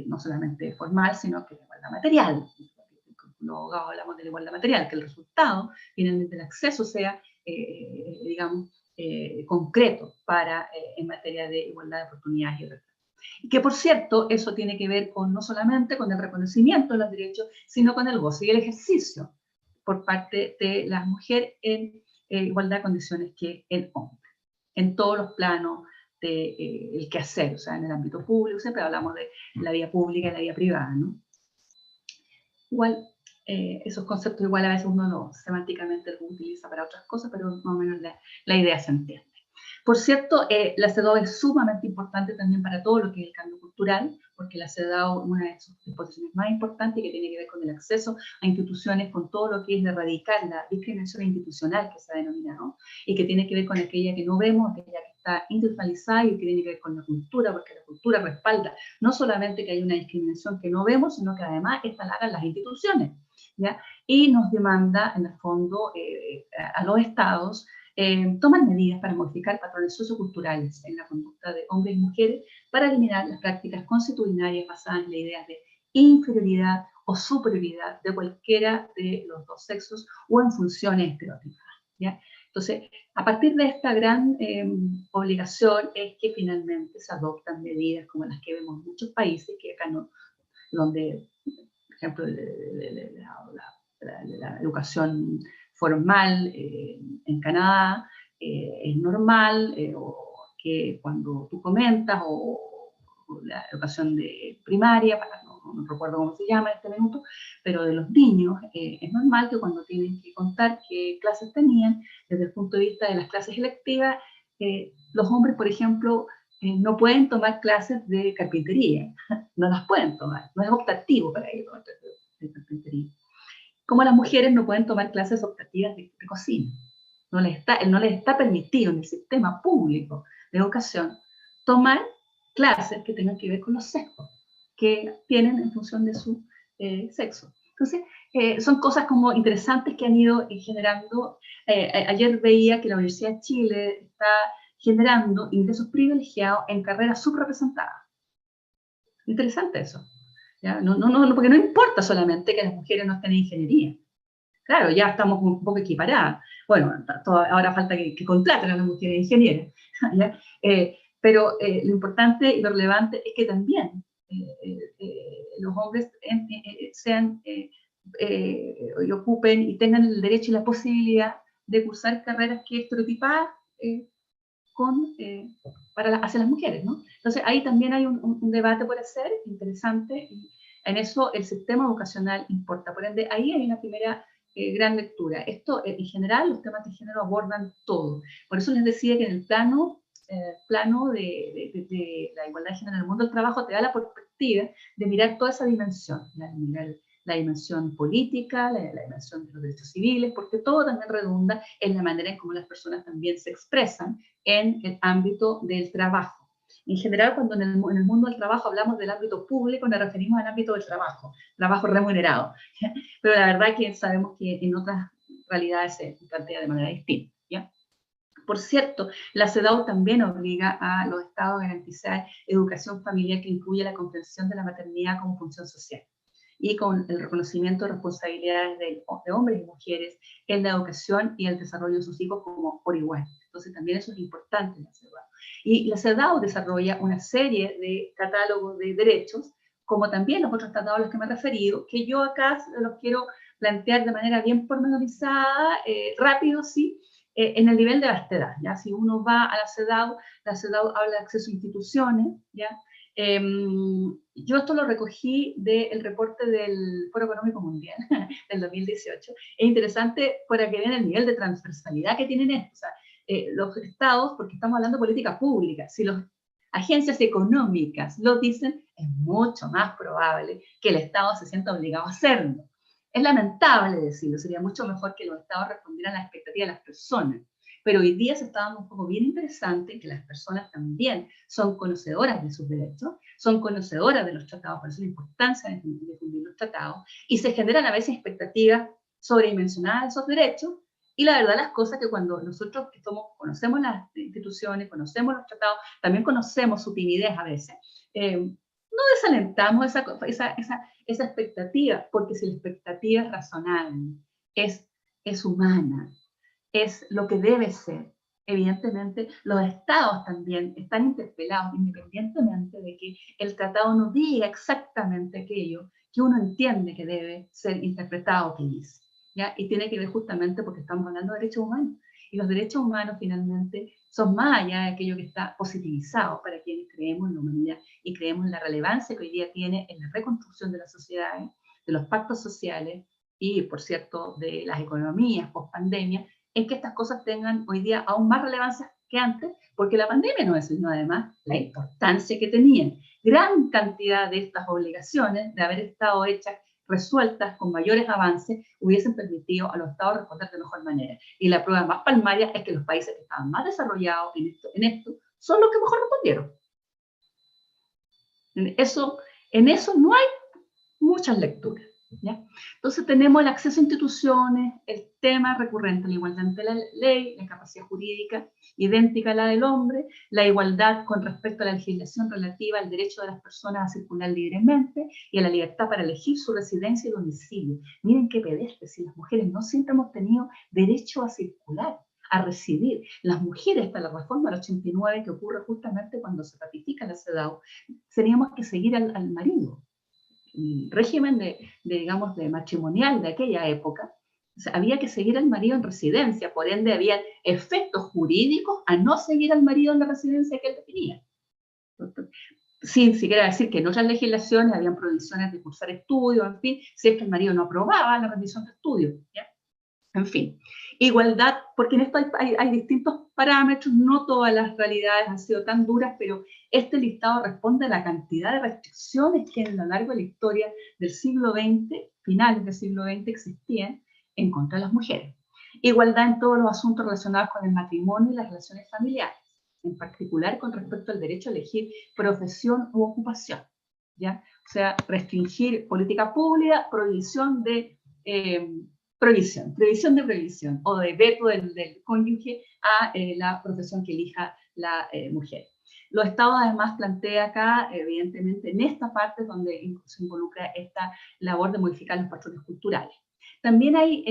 no solamente formal, sino que la igualdad material. los abogados hablamos de la igualdad material, que el resultado finalmente el acceso sea, digamos, concreto para, en materia de igualdad de oportunidades y libertad. Y que, por cierto, eso tiene que ver con, no solamente con el reconocimiento de los derechos, sino con el goce y el ejercicio por parte de las mujeres en igualdad de condiciones que el hombre, en todos los planos del quehacer, o sea, en el ámbito público, siempre hablamos de la vía pública y la vía privada, ¿no? Igual, esos conceptos igual a veces uno no semánticamente los utiliza para otras cosas, pero más o menos la idea se entiende. Por cierto, la CEDAW es sumamente importante también para todo lo que es el cambio cultural, porque la CEDAW, una de sus disposiciones más importantes, que tiene que ver con el acceso a instituciones, con todo lo que es de erradicar la discriminación institucional que se ha denominado, y que tiene que ver con aquella que no vemos, aquella que está institucionalizada, y que tiene que ver con la cultura, porque la cultura respalda no solamente que hay una discriminación que no vemos, sino que además esta la hagan las instituciones, ¿ya? Y nos demanda, en el fondo, a los estados, toman medidas para modificar patrones socioculturales en la conducta de hombres y mujeres para eliminar las prácticas consuetudinarias basadas en las ideas de inferioridad o superioridad de cualquiera de los dos sexos o en funciones estereotipadas, ¿ya? Entonces, a partir de esta gran obligación es que finalmente se adoptan medidas como las que vemos en muchos países, que acá no, donde, por ejemplo, la educación formal en Canadá es normal, o que cuando tú comentas, o la educación de primaria, no recuerdo cómo se llama en este minuto, pero de los niños, es normal que cuando tienen que contar qué clases tenían, desde el punto de vista de las clases electivas, los hombres, por ejemplo, no pueden tomar clases de carpintería, no las pueden tomar, no es optativo para ellos tomar clases de carpintería. Como las mujeres no pueden tomar clases optativas de cocina. No les está permitido en el sistema público de educación tomar clases que tengan que ver con los sexos, que tienen en función de su sexo. Entonces, son cosas como interesantes que han ido generando. Ayer veía que la Universidad de Chile está generando ingresos privilegiados en carreras subrepresentadas. Interesante eso. ¿Ya? Porque no importa solamente que las mujeres no estén en ingeniería. Claro, ya estamos un poco equiparadas. Bueno, ahora falta que contraten a las mujeres ingenieras. ¿Ya? Pero lo importante y lo relevante es que también los hombres sean y ocupen y tengan el derecho y la posibilidad de cursar carreras que estereotipadas hacia las mujeres, ¿no? Entonces ahí también hay un debate por hacer, interesante, y en eso el sistema educacional importa. Por ende, ahí hay una primera gran lectura. Esto, en general, los temas de género abordan todo. Por eso les decía que en el plano de la igualdad de género en el mundo del trabajo te da la perspectiva de mirar toda esa dimensión, la dimensión política, la dimensión de los derechos civiles, porque todo también redunda en la manera en cómo las personas también se expresan en el ámbito del trabajo. En general, cuando en el mundo del trabajo hablamos del ámbito público, nos referimos al ámbito del trabajo remunerado. ¿Ya? Pero la verdad que sabemos que en otras realidades se plantea de manera distinta. ¿Ya? Por cierto, la CEDAW también obliga a los estados a garantizar educación familiar que incluya la comprensión de la maternidad como función social y con el reconocimiento de responsabilidades de hombres y mujeres en la educación y el desarrollo de sus hijos como por igual. Entonces también eso es importante en la CEDAW. Y la CEDAW desarrolla una serie de catálogos de derechos, como también los otros tratados a los que me he referido, que yo acá los quiero plantear de manera bien pormenorizada, rápido, sí, en el nivel de vastedad, ¿ya? Si uno va a la CEDAW habla de acceso a instituciones, ¿ya? Yo esto lo recogí del reporte del Foro Económico Mundial del 2018. Es interesante para que vean el nivel de transversalidad que tienen esto. O sea, los estados, porque estamos hablando de política pública, si las agencias económicas lo dicen, es mucho más probable que el Estado se sienta obligado a hacerlo. Es lamentable decirlo, sería mucho mejor que los estados respondieran a las expectativas de las personas. Pero hoy día se está dando un poco bien interesante que las personas también son conocedoras de sus derechos, son conocedoras de los tratados, por eso la importancia de difundir los tratados, y se generan a veces expectativas sobredimensionadas de esos derechos, y la verdad las cosas que cuando nosotros conocemos las instituciones, conocemos los tratados, también conocemos su timidez a veces, desalentamos esa expectativa, porque si la expectativa es razonable, es humana, es lo que debe ser. Evidentemente, los estados también están interpelados, independientemente de que el tratado no diga exactamente aquello que uno entiende que debe ser interpretado que dice, ¿ya? Y tiene que ver justamente porque estamos hablando de derechos humanos. Y los derechos humanos finalmente son más allá de aquello que está positivizado para quienes creemos en la humanidad y creemos en la relevancia que hoy día tiene en la reconstrucción de las sociedades, de los pactos sociales y, por cierto, de las economías post-pandemia, en que estas cosas tengan hoy día aún más relevancia que antes, porque la pandemia nos enseñó además la importancia que tenían. Gran cantidad de estas obligaciones, de haber estado hechas, resueltas con mayores avances, hubiesen permitido a los estados responder de mejor manera. Y la prueba más palmaria es que los países que estaban más desarrollados en esto son los que mejor respondieron. En eso no hay muchas lecturas, ¿ya? Entonces tenemos el acceso a instituciones, el tema recurrente, la igualdad ante la ley, la capacidad jurídica idéntica a la del hombre, la igualdad con respecto a la legislación relativa al derecho de las personas a circular libremente y a la libertad para elegir su residencia y domicilio. Miren qué pedestre, si las mujeres no siempre hemos tenido derecho a circular, a residir. Las mujeres, hasta la reforma del 89, que ocurre justamente cuando se ratifica la CEDAW, teníamos que seguir al marido. El régimen digamos, de matrimonial de aquella época, o sea, había que seguir al marido en residencia, por ende había efectos jurídicos a no seguir al marido en la residencia que él definía. Sin siquiera decir que en otras legislaciones habían prohibiciones de cursar estudios, en fin, si es que el marido no aprobaba la rendición de estudios, ¿ya? En fin, igualdad, porque en esto hay distintos parámetros, no todas las realidades han sido tan duras, pero este listado responde a la cantidad de restricciones que a lo largo de la historia del siglo XX, finales del siglo XX, existían en contra de las mujeres. Igualdad en todos los asuntos relacionados con el matrimonio y las relaciones familiares, en particular con respecto al derecho a elegir profesión u ocupación, ¿ya? O sea, restringir política pública, prohibición de prohibición o de veto del cónyuge a la profesión que elija la mujer. Los estados además plantea acá, evidentemente, en esta parte donde se involucra esta labor de modificar los patrones culturales. También hay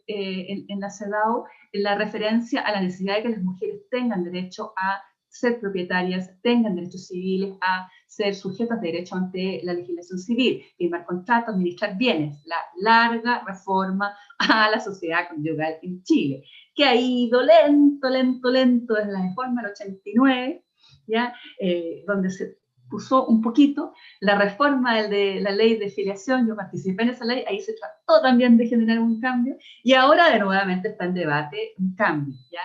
en la CEDAW la referencia a la necesidad de que las mujeres tengan derecho a ser propietarias, tengan derechos civiles, a ser sujetas de derecho ante la legislación civil, firmar contratos, administrar bienes, la larga reforma a la sociedad conyugal en Chile, que ha ido lento desde la reforma del 89, ¿ya? Donde se puso un poquito la reforma de la ley de filiación, yo participé en esa ley, ahí se trató también de generar un cambio, y ahora de nuevamente está en debate un cambio, ¿ya?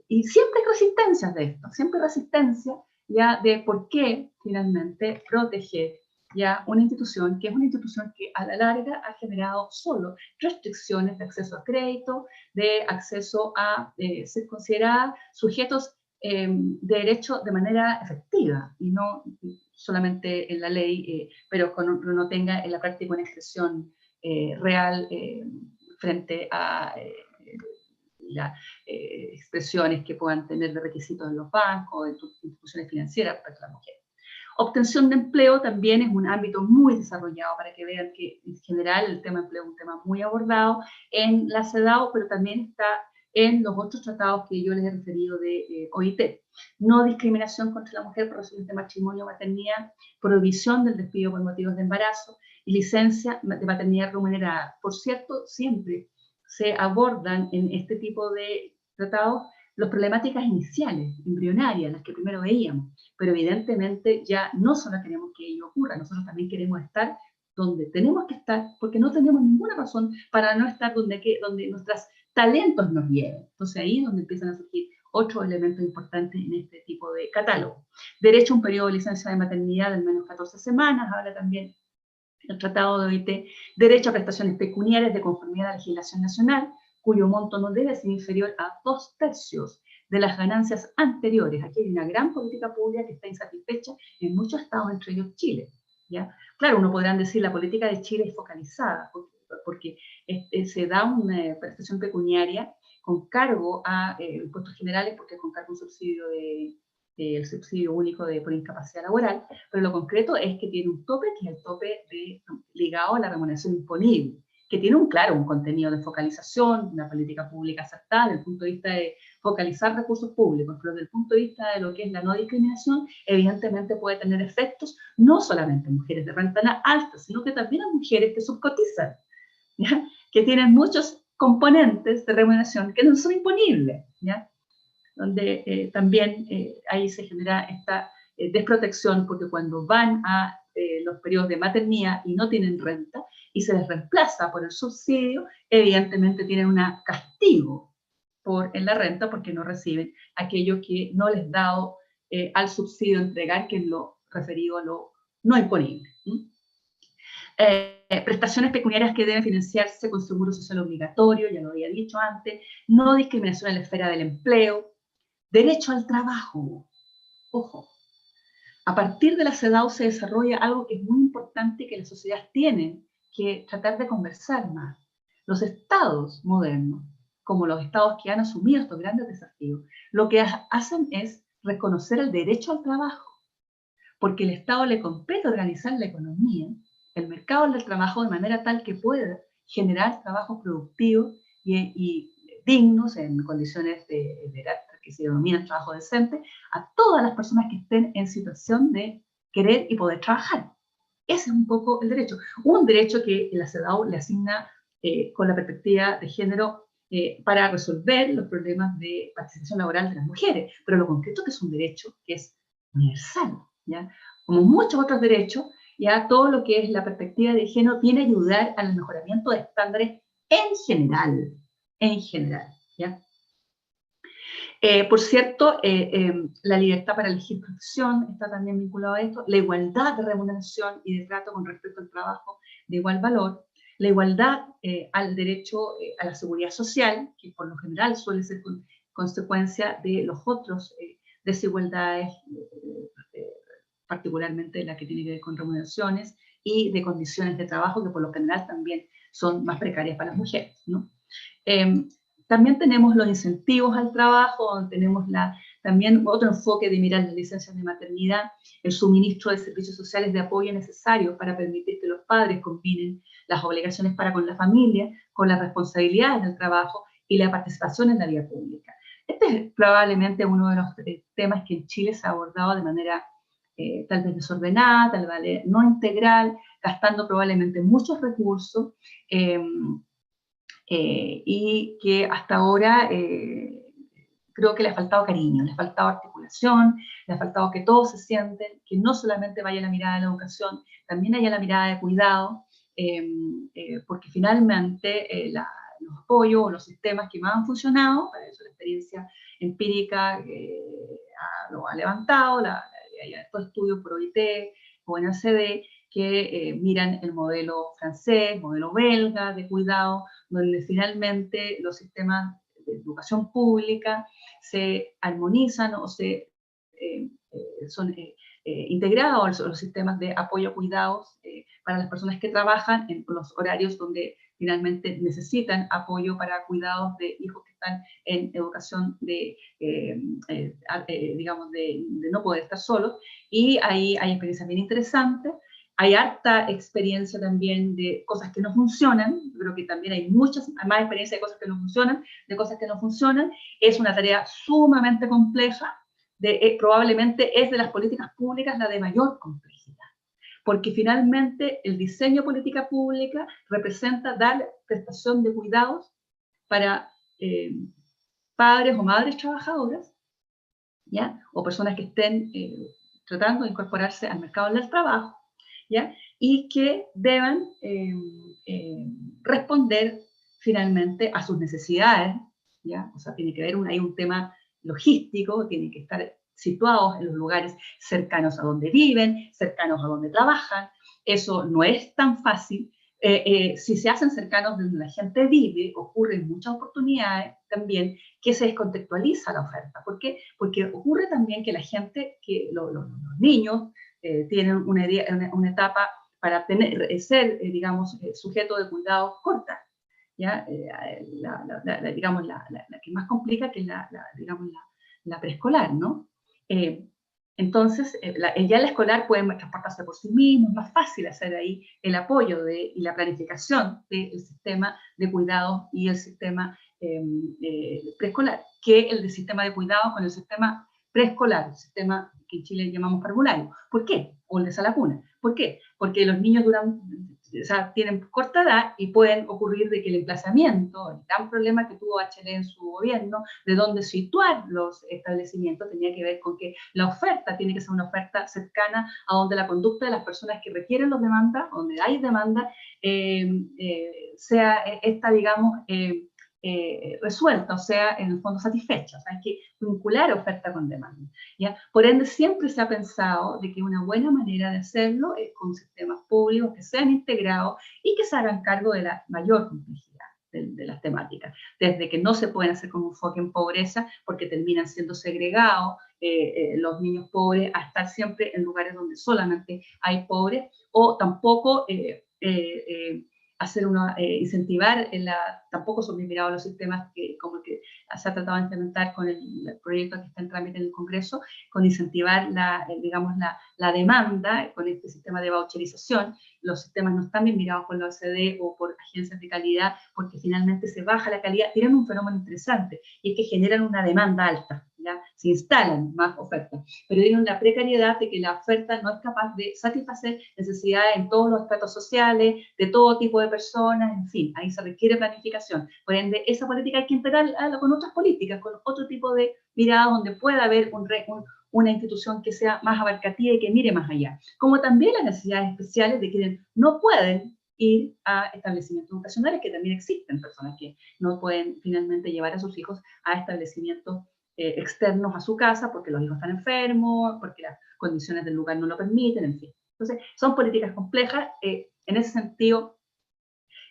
Y siempre hay resistencias de esto, siempre resistencia ya de por qué finalmente proteger ya una institución que es una institución que a la larga ha generado solo restricciones de acceso a crédito, de acceso a ser considerada sujetos de derecho de manera efectiva y no solamente en la ley, pero no tenga en la práctica una expresión real frente a las expresiones que puedan tener de requisitos en los bancos, en instituciones financieras respecto a la mujer. Obtención de empleo también es un ámbito muy desarrollado, para que vean que en general el tema de empleo es un tema muy abordado en la CEDAW, pero también está en los otros tratados que yo les he referido de OIT. No discriminación contra la mujer por razones de matrimonio o maternidad, prohibición del despido por motivos de embarazo y licencia de maternidad remunerada. Por cierto, siempre se abordan en este tipo de tratados las problemáticas iniciales, embrionarias, las que primero veíamos, pero evidentemente ya no solo queremos que ello ocurra, nosotros también queremos estar donde tenemos que estar, porque no tenemos ninguna razón para no estar donde nuestros talentos nos lleven. Entonces ahí es donde empiezan a surgir otros elementos importantes en este tipo de catálogo. Derecho a un periodo de licencia de maternidad de al menos 14 semanas, habla también el Tratado de OIT, derecho a prestaciones pecuniarias de conformidad a la legislación nacional, cuyo monto no debe ser inferior a 2/3 de las ganancias anteriores. Aquí hay una gran política pública que está insatisfecha en muchos estados, entre ellos Chile, ¿ya? Claro, uno podrán decir la política de Chile es focalizada, porque se da una prestación pecuniaria con cargo a impuestos generales, porque es con cargo a un subsidio el subsidio único por incapacidad laboral, pero lo concreto es que tiene un tope, que es el tope ligado a la remuneración imponible, que tiene un contenido de focalización, una política pública acertada desde el punto de vista de focalizar recursos públicos, pero desde el punto de vista de lo que es la no discriminación, evidentemente puede tener efectos no solamente en mujeres de renta alta, sino que también en mujeres que subcotizan, ¿ya? Que tienen muchos componentes de remuneración que no son imponibles, ¿ya? Donde también ahí se genera esta desprotección, porque cuando van a los periodos de maternidad y no tienen renta, y se les reemplaza por el subsidio, evidentemente tienen un castigo en la renta porque no reciben aquello que no les dado al subsidio entregar, que es lo referido a lo no imponible. Prestaciones pecuniarias que deben financiarse con seguro social obligatorio, ya lo había dicho antes, no discriminación en la esfera del empleo, derecho al trabajo. Ojo, a partir de la CEDAW se desarrolla algo que es muy importante que las sociedades tienen que tratar de conversar más. Los estados modernos, como los estados que han asumido estos grandes desafíos, lo que hacen es reconocer el derecho al trabajo, porque el Estado le compete organizar la economía, el mercado del trabajo, de manera tal que pueda generar trabajos productivos y dignos en condiciones que se denominan trabajo decente, a todas las personas que estén en situación de querer y poder trabajar. Ese es un poco el derecho. Un derecho que la CEDAW le asigna con la perspectiva de género para resolver los problemas de participación laboral de las mujeres, pero lo concreto que es un derecho que es universal, ¿ya? Como muchos otros derechos, ya todo lo que es la perspectiva de género viene a ayudar al mejoramiento de estándares en general, ¿ya? Por cierto, la libertad para elegir profesión está también vinculada a esto, la igualdad de remuneración y de trato con respecto al trabajo de igual valor, la igualdad al derecho a la seguridad social, que por lo general suele ser consecuencia de los otros desigualdades, particularmente la que tiene que ver con remuneraciones y de condiciones de trabajo, que por lo general también son más precarias para las mujeres, ¿no? También tenemos los incentivos al trabajo, donde tenemos también otro enfoque de mirar las licencias de maternidad, el suministro de servicios sociales de apoyo necesarios para permitir que los padres combinen las obligaciones para con la familia, con las responsabilidades del trabajo y la participación en la vida pública. Este es probablemente uno de los temas que en Chile se ha abordado de manera tal vez desordenada, tal vez no integral, gastando probablemente muchos recursos, y que hasta ahora creo que le ha faltado cariño, le ha faltado articulación, le ha faltado que todos se sienten, que no solamente vaya la mirada de la educación, también haya la mirada de cuidado, porque finalmente los apoyos o los sistemas que más han funcionado, para eso la experiencia empírica lo ha levantado, hay estos estudios por OIT o en OCDE que miran el modelo francés, modelo belga de cuidado, donde finalmente los sistemas de educación pública se armonizan o son integrados a los sistemas de apoyo a cuidados para las personas que trabajan en los horarios donde finalmente necesitan apoyo para cuidados de hijos que están en educación digamos, de no poder estar solos. Y ahí hay experiencias bien interesantes. Hay harta experiencia también de cosas que no funcionan. Yo creo que también hay más experiencia de cosas que no funcionan, de cosas que no funcionan. Es una tarea sumamente compleja. Probablemente es de las políticas públicas la de mayor complejidad. Porque finalmente el diseño de política pública representa dar prestación de cuidados para padres o madres trabajadoras, ¿ya? O personas que estén tratando de incorporarse al mercado del trabajo, ¿ya? Y que deban responder finalmente a sus necesidades, ¿ya? O sea, tiene que haber hay un tema logístico, tienen que estar situados en los lugares cercanos a donde viven, cercanos a donde trabajan. Eso no es tan fácil. Si se hacen cercanos donde la gente vive, ocurren muchas oportunidades también que se descontextualiza la oferta. ¿Por qué? Porque ocurre también que la gente, que los niños tienen una etapa para ser, digamos, sujeto de cuidados corta, ¿ya? Digamos, la que más complica que es digamos, la preescolar, ¿no? Entonces, ya en la escolar pueden transportarse por sí mismos, es más fácil hacer ahí el apoyo y la planificación del sistema de cuidados y el sistema preescolar, que el del sistema de cuidados con el sistema preescolar, el sistema que en Chile llamamos parvulario. ¿Por qué? O el de sala cuna. ¿Por qué? Porque los niños tienen corta edad y pueden ocurrir de que el emplazamiento, el gran problema que tuvo Bachelet en su gobierno, de dónde situar los establecimientos, tenía que ver con que la oferta tiene que ser una oferta cercana a donde la conducta de las personas que requieren los demandas, donde hay demanda, sea esta, digamos, resuelta, o sea, en el fondo satisfecha. O sea, hay que vincular oferta con demanda, ¿ya? Por ende, siempre se ha pensado de que una buena manera de hacerlo es con sistemas públicos que sean integrados y que se hagan cargo de la mayor complejidad de las temáticas, desde que no se pueden hacer con un enfoque en pobreza, porque terminan siendo segregados los niños pobres, a estar siempre en lugares donde solamente hay pobres, o tampoco incentivar, tampoco son bien mirados los sistemas como el que se ha tratado de implementar con el proyecto que está en trámite en el Congreso, con incentivar digamos, la demanda con este sistema de voucherización. Los sistemas no están bien mirados por la OCDE o por agencias de calidad, porque finalmente se baja la calidad. Tienen un fenómeno interesante, y es que generan una demanda alta, ¿ya? Se instalan más ofertas, pero tienen una precariedad de que la oferta no es capaz de satisfacer necesidades en todos los estratos sociales, de todo tipo de personas, en fin, ahí se requiere planificación. Por ende, esa política hay que integrarla con otras políticas, con otro tipo de mirada donde pueda haber una institución que sea más abarcativa y que mire más allá. Como también las necesidades especiales de quienes no pueden ir a establecimientos educacionales, que también existen personas que no pueden finalmente llevar a sus hijos a establecimientos externos a su casa porque los hijos están enfermos, porque las condiciones del lugar no lo permiten, en fin. Entonces, son políticas complejas. En ese sentido,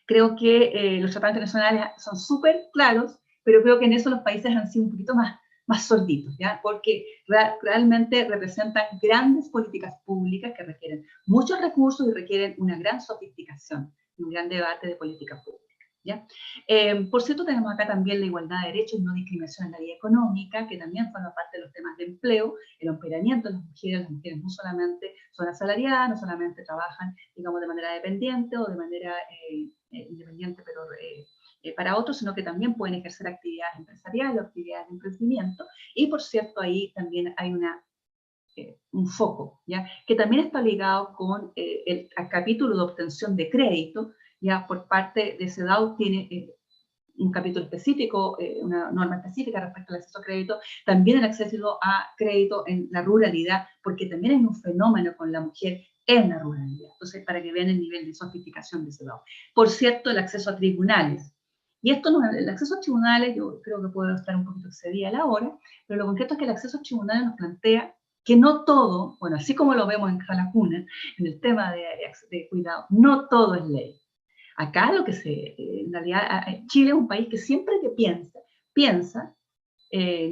creo que los tratados internacionales son súper claros, pero creo que en eso los países han sido un poquito más sorditos, ¿ya? Porque realmente representan grandes políticas públicas que requieren muchos recursos y requieren una gran sofisticación y un gran debate de política pública, ¿ya? Por cierto, tenemos acá también la igualdad de derechos y no discriminación en la vida económica, que también forma parte de los temas de empleo, el empoderamiento de las mujeres no solamente son asalariadas, no solamente trabajan, digamos, de manera dependiente o de manera independiente, pero para otros, sino que también pueden ejercer actividades empresariales o actividades de emprendimiento. Y por cierto, ahí también hay un foco, ¿ya? Que también está ligado con el capítulo de obtención de crédito, ya por parte de CEDAW tiene un capítulo específico, una norma específica respecto al acceso a crédito, también el acceso a crédito en la ruralidad, porque también hay un fenómeno con la mujer en la ruralidad. Entonces, para que vean el nivel de sofisticación de CEDAW. Por cierto, el acceso a tribunales. Y esto no, el acceso a tribunales, yo creo que puedo estar un poquito excedida a la hora, pero lo concreto es que el acceso a tribunales nos plantea que no todo, bueno, así como lo vemos en Sala Cuna, en el tema de cuidado, no todo es ley. Acá lo que en realidad, Chile es un país que siempre que piensa,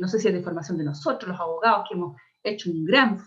no sé si es de formación de nosotros, los abogados, que hemos hecho un gran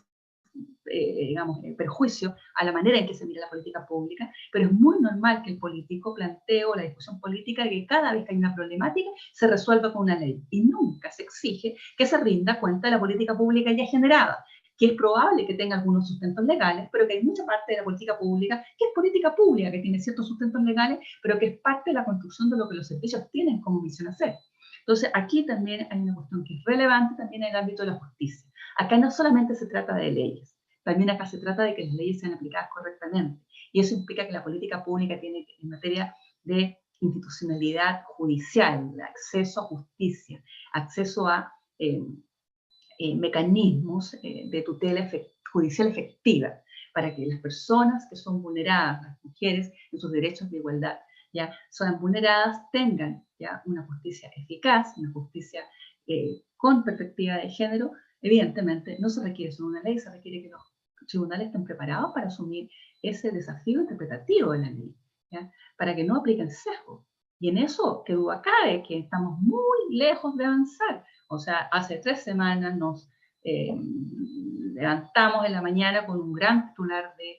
digamos, perjuicio a la manera en que se mira la política pública, pero es muy normal que el político plantee o la discusión política que cada vez que hay una problemática se resuelva con una ley, y nunca se exige que se rinda cuenta de la política pública ya generada, que es probable que tenga algunos sustentos legales, pero que hay mucha parte de la política pública que es política pública, que tiene ciertos sustentos legales, pero que es parte de la construcción de lo que los servicios tienen como misión hacer. Entonces, aquí también hay una cuestión que es relevante también en el ámbito de la justicia. Acá no solamente se trata de leyes, también acá se trata de que las leyes sean aplicadas correctamente. Y eso implica que la política pública tiene, en materia de institucionalidad judicial, de acceso a justicia, acceso a mecanismos de tutela judicial efectiva, para que las personas que son vulneradas, las mujeres, en sus derechos de igualdad, ya son vulneradas, tengan ya una justicia eficaz, una justicia con perspectiva de género. Evidentemente, no se requiere solo una ley, se requiere que los tribunales estén preparados para asumir ese desafío interpretativo de la ley, ¿ya? Para que no apliquen sesgo. Y en eso, que duda cabe, que estamos muy lejos de avanzar. O sea, hace 3 semanas nos levantamos en la mañana con un gran titular de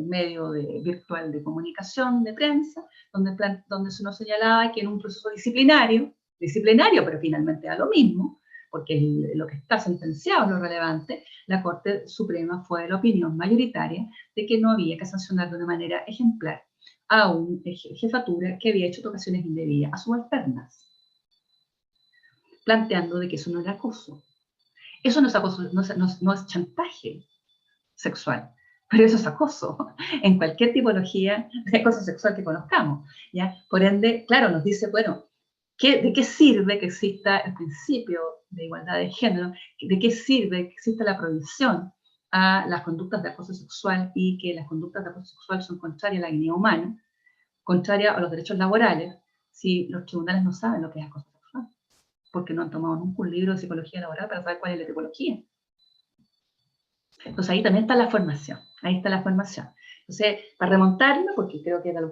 medio virtual de comunicación, de prensa, donde se nos señalaba que en un proceso disciplinario, pero finalmente da lo mismo, porque lo que está sentenciado es lo relevante, la Corte Suprema fue de la opinión mayoritaria de que no había que sancionar de una manera ejemplar a una jefatura que había hecho tocaciones indebidas a subalternas, planteando de que eso no era acoso. Eso no es acoso, no es chantaje sexual, pero eso es acoso en cualquier tipología de acoso sexual que conozcamos, ¿ya? Por ende, claro, nos dice, bueno, ¿de qué sirve que exista el principio de igualdad de género? ¿De qué sirve que exista la prohibición a las conductas de acoso sexual y que las conductas de acoso sexual son contrarias a la dignidad humana, contrarias a los derechos laborales, si los tribunales no saben lo que es acoso sexual? Porque no han tomado nunca un libro de psicología laboral para saber cuál es la tipología. Entonces ahí también está la formación, ahí está la formación. Entonces, para remontarme, porque creo que es lo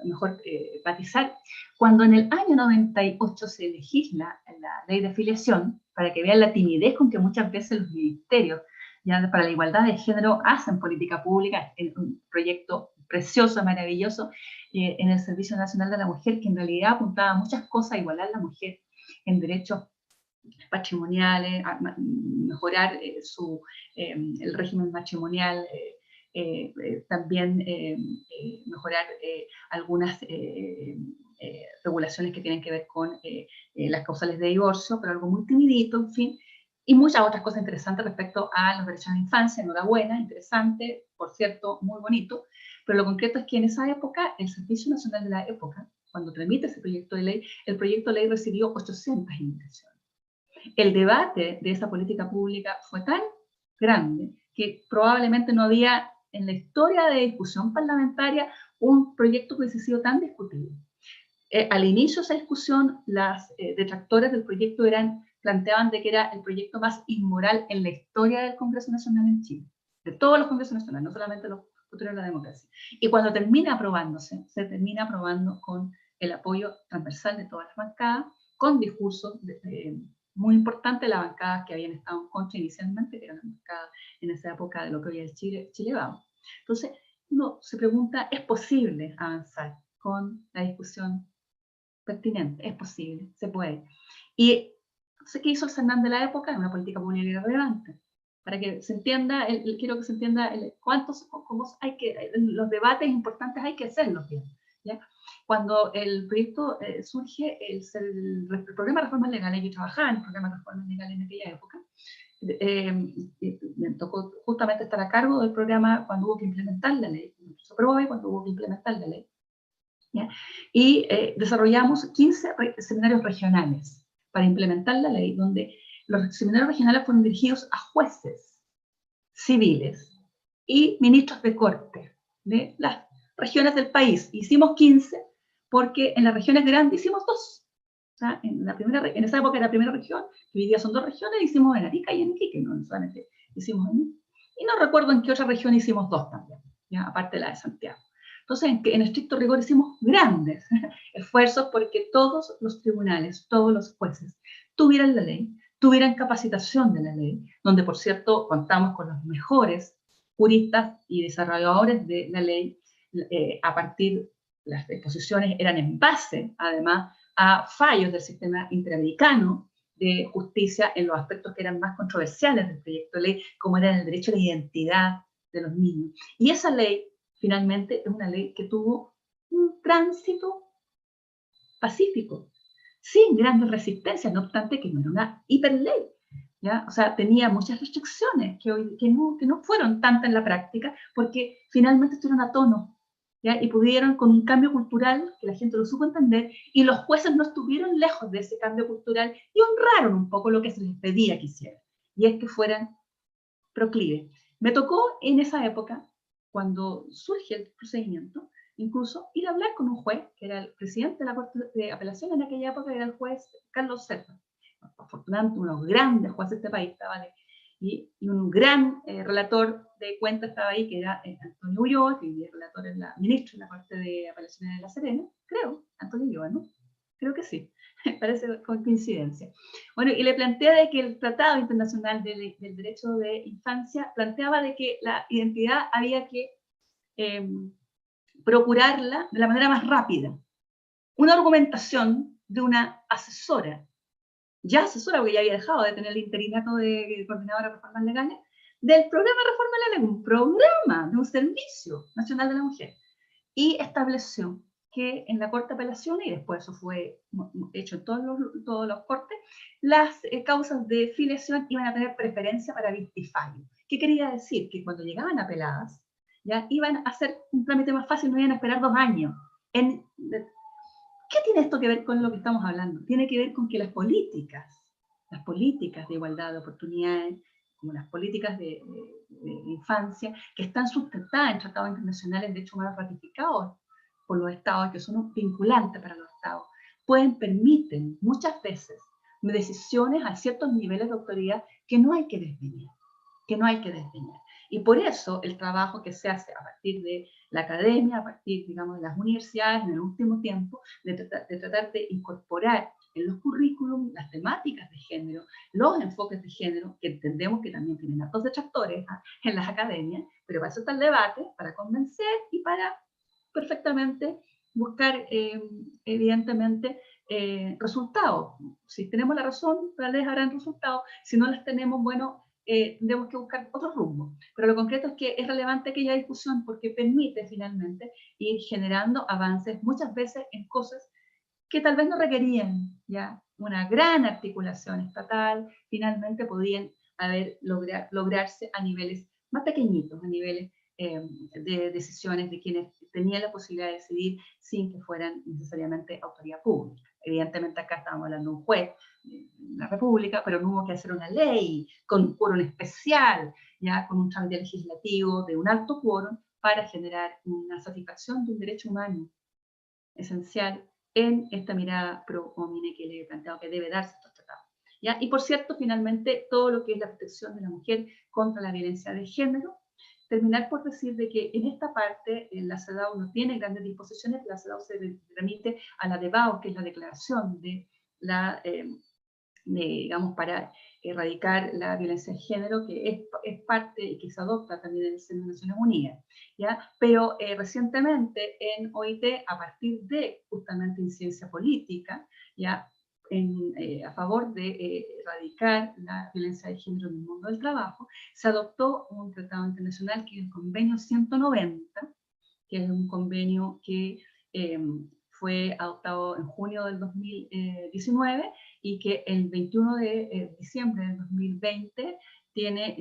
mejor matizar, cuando en el año 98 se legisla la ley de afiliación, para que vean la timidez con que muchas veces los ministerios ya para la igualdad de género hacen política pública, en un proyecto precioso, maravilloso, en el Servicio Nacional de la Mujer, que en realidad apuntaba a muchas cosas, a igualar a la mujer en derechos patrimoniales, mejorar el régimen matrimonial, también mejorar algunas regulaciones que tienen que ver con las causales de divorcio, pero algo muy timidito, en fin, y muchas otras cosas interesantes respecto a los derechos de la infancia. Enhorabuena, interesante, por cierto, muy bonito, pero lo concreto es que en esa época, el Servicio Nacional de la época, cuando tramite ese proyecto de ley, el proyecto de ley recibió 800 invitaciones. El debate de esa política pública fue tan grande que probablemente no había en la historia de discusión parlamentaria un proyecto que hubiese sido tan discutido. Al inicio de esa discusión, las detractores del proyecto planteaban de que era el proyecto más inmoral en la historia del Congreso Nacional en Chile, de todos los Congresos Nacionales, no solamente los futuros de la democracia. Y cuando termina aprobándose, se termina aprobando con el apoyo transversal de todas las bancadas, con discursos muy importantes de las bancadas que habían estado en contra inicialmente, que eran las bancadas en esa época de lo que hoy es Chile Vamos. Entonces, uno se pregunta, ¿es posible avanzar con la discusión pertinente? Es posible, se puede. Y no sé qué hizo el Senam de la época, una política pública relevante. Para que se entienda, quiero que se entienda cómo hay que, los debates importantes hay que hacerlos bien, ¿ya? Cuando el proyecto surge, el programa de reformas legales, yo trabajaba en el programa de reformas legales en aquella época, me tocó justamente estar a cargo del programa cuando hubo que implementar la ley, se aprobó y cuando hubo que implementar la ley, ¿ya? Y desarrollamos 15 seminarios regionales para implementar la ley, donde los seminarios regionales fueron dirigidos a jueces civiles y ministros de corte de las regiones del país. Hicimos 15 porque en las regiones grandes hicimos 2. O sea, en esa época era la primera región, que hoy día son 2 regiones, hicimos en Arica y en Iquique, no solamente hicimos en... Y no recuerdo en qué otra región hicimos 2 también, ¿ya? Aparte de la de Santiago. Entonces, en estricto rigor hicimos grandes esfuerzos porque todos los tribunales, todos los jueces tuvieran la ley, tuvieran capacitación de la ley, donde por cierto contamos con los mejores juristas y desarrolladores de la ley, a partir, las exposiciones eran en base, además, a fallos del sistema interamericano de justicia en los aspectos que eran más controversiales del proyecto de ley, como era el derecho a la identidad de los niños. Y esa ley, finalmente, es una ley que tuvo un tránsito pacífico, sin grandes resistencias, no obstante que no era una hiperley, ¿ya? O sea, tenía muchas restricciones que no fueron tantas en la práctica, porque finalmente estuvieron a tono, ¿ya? Y pudieron, con un cambio cultural, que la gente lo supo entender, y los jueces no estuvieron lejos de ese cambio cultural y honraron un poco lo que se les pedía que hicieran, y es que fueran proclives. Me tocó en esa época, cuando surge el procedimiento, incluso ir a hablar con un juez, que era el presidente de la Corte de Apelación en aquella época, era el juez Carlos Serpa. Afortunadamente, uno de los grandes jueces de este país estaba ahí, y un gran relator de cuentas estaba ahí, que era Antonio Ulloa, que es relator ministro en la Corte de Apelaciones de La Serena, creo, Antonio Ulloa, ¿no? Creo que sí, parece con coincidencia. Bueno, y le plantea de que el Tratado Internacional del Derecho de Infancia planteaba de que la identidad había que procurarla de la manera más rápida. Una argumentación de una asesora ya asesora, porque ya había dejado de tener el interinato de coordinadora de reformas legales, del programa de reforma legal, un programa de un servicio nacional de la mujer, y estableció que en la Corte de Apelaciones, y después eso fue hecho en todos los cortes, las causas de filiación iban a tener preferencia para victifario. ¿Qué quería decir? Que cuando llegaban apeladas, ya iban a hacer un trámite más fácil, no iban a esperar 2 años. ¿Qué tiene esto que ver con lo que estamos hablando? Tiene que ver con que las políticas de igualdad de oportunidades, como las políticas de infancia, que están sustentadas en tratados internacionales de derechos humanos ratificados por los estados, que son vinculantes para los estados, permiten muchas veces decisiones a ciertos niveles de autoridad que no hay que desdeñar, Y por eso el trabajo que se hace a partir de la academia, a partir, digamos, de las universidades en el último tiempo, de tratar de incorporar en los currículum las temáticas de género, los enfoques de género, que entendemos que también tienen hartos detractores en las academias, pero para eso está el debate, para convencer y para perfectamente buscar, evidentemente, resultados. Si tenemos la razón, tal vez harán resultados. Si no las tenemos, bueno, tendremos que buscar otro rumbo. Pero lo concreto es que es relevante aquella discusión porque permite finalmente ir generando avances muchas veces en cosas que tal vez no requerían ya una gran articulación estatal, finalmente podían lograrse a niveles más pequeñitos, a niveles de decisiones de quienes tenían la posibilidad de decidir sin que fueran necesariamente autoridad pública. Evidentemente acá estábamos hablando de un juez de la República, pero no hubo que hacer una ley con un quórum especial, ya con un trámite legislativo de un alto quórum para generar una satisfacción de un derecho humano esencial en esta mirada pro homine que le he planteado que debe darse estos tratados. ¿Ya? Y por cierto, finalmente, todo lo que es la protección de la mujer contra la violencia de género, terminar por decir de que en esta parte la CEDAW no tiene grandes disposiciones, la CEDAW se remite a la DEBAO, que es la declaración de la, digamos, para erradicar la violencia de género, que es parte y que se adopta también en el seno de Naciones Unidas. ¿Ya? Pero recientemente en OIT, a partir de justamente incidencia política, ¿ya? A favor de erradicar la violencia de género en el mundo del trabajo, se adoptó un tratado internacional que es el Convenio 190, que es un convenio que fue adoptado en junio del 2019 y que el 21 de diciembre del 2020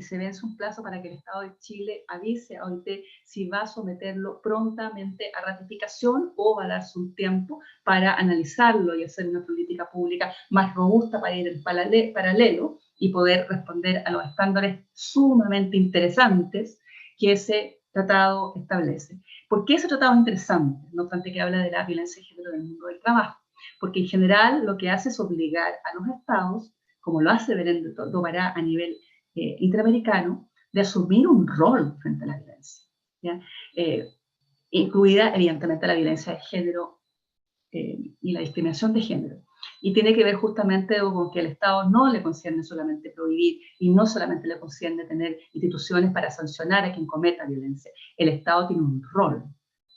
se vence un plazo para que el Estado de Chile avise a OIT si va a someterlo prontamente a ratificación o va a darse un tiempo para analizarlo y hacer una política pública más robusta para ir en paralelo y poder responder a los estándares sumamente interesantes que ese tratado establece. ¿Por qué ese tratado es interesante? No obstante que habla de la violencia de género en el mundo del trabajo. Porque en general lo que hace es obligar a los estados, como lo hace Belén do Pará a nivel interamericano, de asumir un rol frente a la violencia, ¿ya? Incluida evidentemente la violencia de género y la discriminación de género. Y tiene que ver justamente con que al Estado no le concierne solamente prohibir y no solamente le concierne tener instituciones para sancionar a quien cometa violencia. El Estado tiene un rol,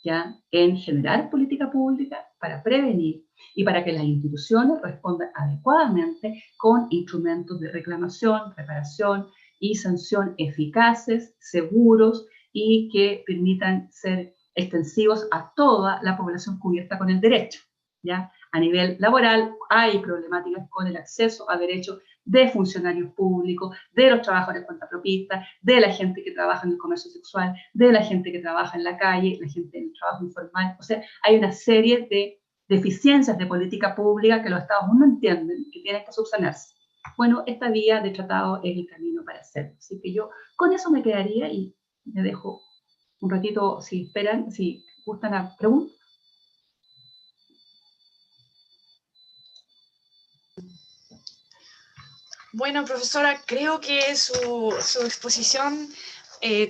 ¿ya? En generar política pública para prevenir y para que las instituciones respondan adecuadamente con instrumentos de reclamación, reparación y sanción eficaces, seguros y que permitan ser extensivos a toda la población cubierta con el derecho. ¿Ya? A nivel laboral hay problemáticas con el acceso a derechos de funcionarios públicos, de los trabajadores cuentapropistas, de la gente que trabaja en el comercio sexual, de la gente que trabaja en la calle, la gente en el trabajo informal. O sea, hay una serie de deficiencias de política pública que los estados no entienden, que tienen que subsanarse. Bueno, esta vía de tratado es el camino para hacerlo. Así que yo con eso me quedaría y me dejo un ratito, si esperan, si gustan la pregunta. Bueno, profesora, creo que su exposición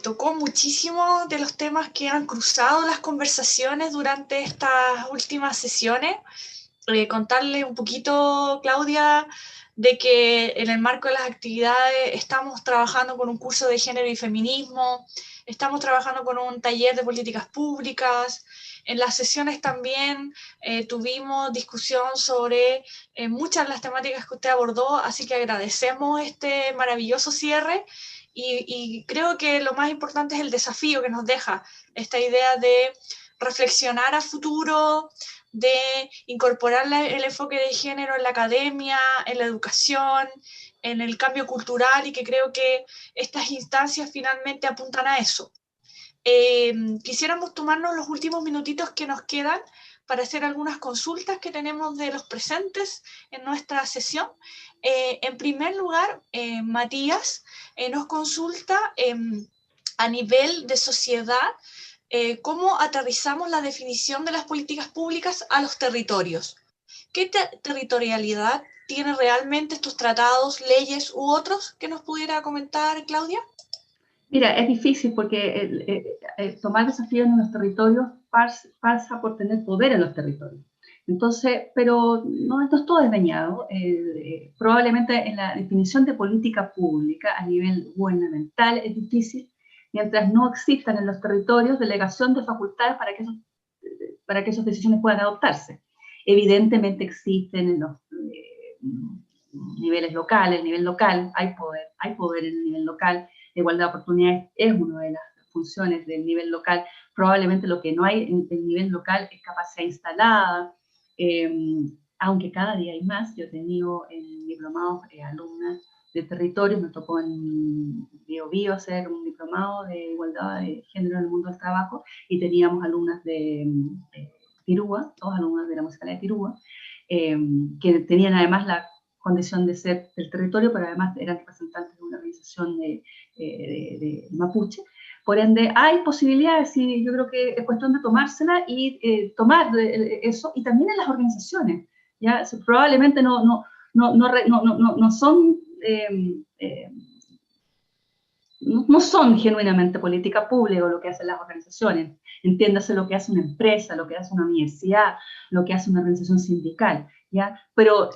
tocó muchísimo de los temas que han cruzado las conversaciones durante estas últimas sesiones. Contarle un poquito, Claudia, de que en el marco de las actividades estamos trabajando con un curso de género y feminismo, estamos trabajando con un taller de políticas públicas, En las sesiones también tuvimos discusión sobre muchas de las temáticas que usted abordó, así que agradecemos este maravilloso cierre y creo que lo más importante es el desafío que nos deja esta idea de reflexionar a futuro, de incorporar el enfoque de género en la academia, en la educación, en el cambio cultural, y que creo que estas instancias finalmente apuntan a eso. Quisiéramos tomarnos los últimos minutitos que nos quedan para hacer algunas consultas que tenemos de los presentes en nuestra sesión. En primer lugar, Matías nos consulta a nivel de sociedad cómo aterrizamos la definición de las políticas públicas a los territorios. ¿Qué territorialidad tienen realmente estos tratados, leyes u otros que nos pudiera comentar, Claudia? Mira, es difícil porque tomar desafíos en los territorios pasa por tener poder en los territorios. Entonces, pero no, esto es todo desdeñado. Probablemente en la definición de política pública a nivel gubernamental es difícil, mientras no existan en los territorios delegación de facultades para que esas decisiones puedan adoptarse. Evidentemente existen en los niveles locales, el nivel local, hay poder en el nivel local. La igualdad de oportunidades es una de las funciones del nivel local. Probablemente lo que no hay en el nivel local es capacidad instalada, aunque cada día hay más. Yo he tenido en diplomados alumnas de territorios, me tocó en Biobío hacer un diplomado de igualdad de género en el mundo del trabajo, y teníamos alumnas de Tirúa, dos alumnas de la Municipalidad de Tirúa, que tenían además la condición de ser del territorio, pero además eran representantes de una organización de mapuche. Por ende, hay posibilidades, y yo creo que es cuestión de tomársela y tomar eso, y también en las organizaciones, ¿ya? Probablemente no son no son genuinamente política pública lo que hacen las organizaciones. Entiéndase lo que hace una empresa, lo que hace una universidad, lo que hace una organización sindical, ¿ya? Pero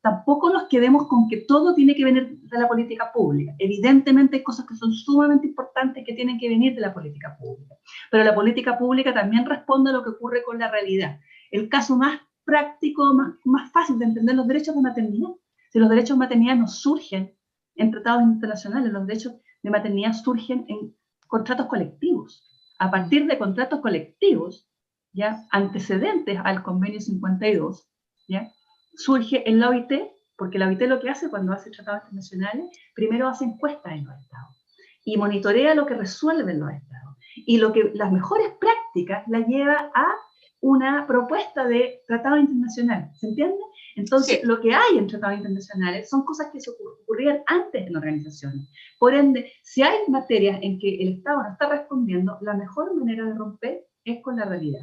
tampoco nos quedemos con que todo tiene que venir de la política pública. Evidentemente hay cosas que son sumamente importantes que tienen que venir de la política pública, pero la política pública también responde a lo que ocurre con la realidad. El caso más práctico, más fácil de entender, los derechos de maternidad. Si los derechos de maternidad no surgen en tratados internacionales, los derechos de maternidad surgen en contratos colectivos. A partir de contratos colectivos, ¿ya? Antecedentes al convenio 52, ¿ya? Surge en la OIT, porque la OIT lo que hace cuando hace tratados internacionales, primero hace encuestas en los estados y monitorea lo que resuelven los estados. Y las mejores prácticas las lleva a una propuesta de tratado internacional, ¿se entiende? Entonces, sí, lo que hay en tratados internacionales son cosas que se ocurrían antes en organizaciones. Por ende, si hay materias en que el Estado no está respondiendo, la mejor manera de romper es con la realidad.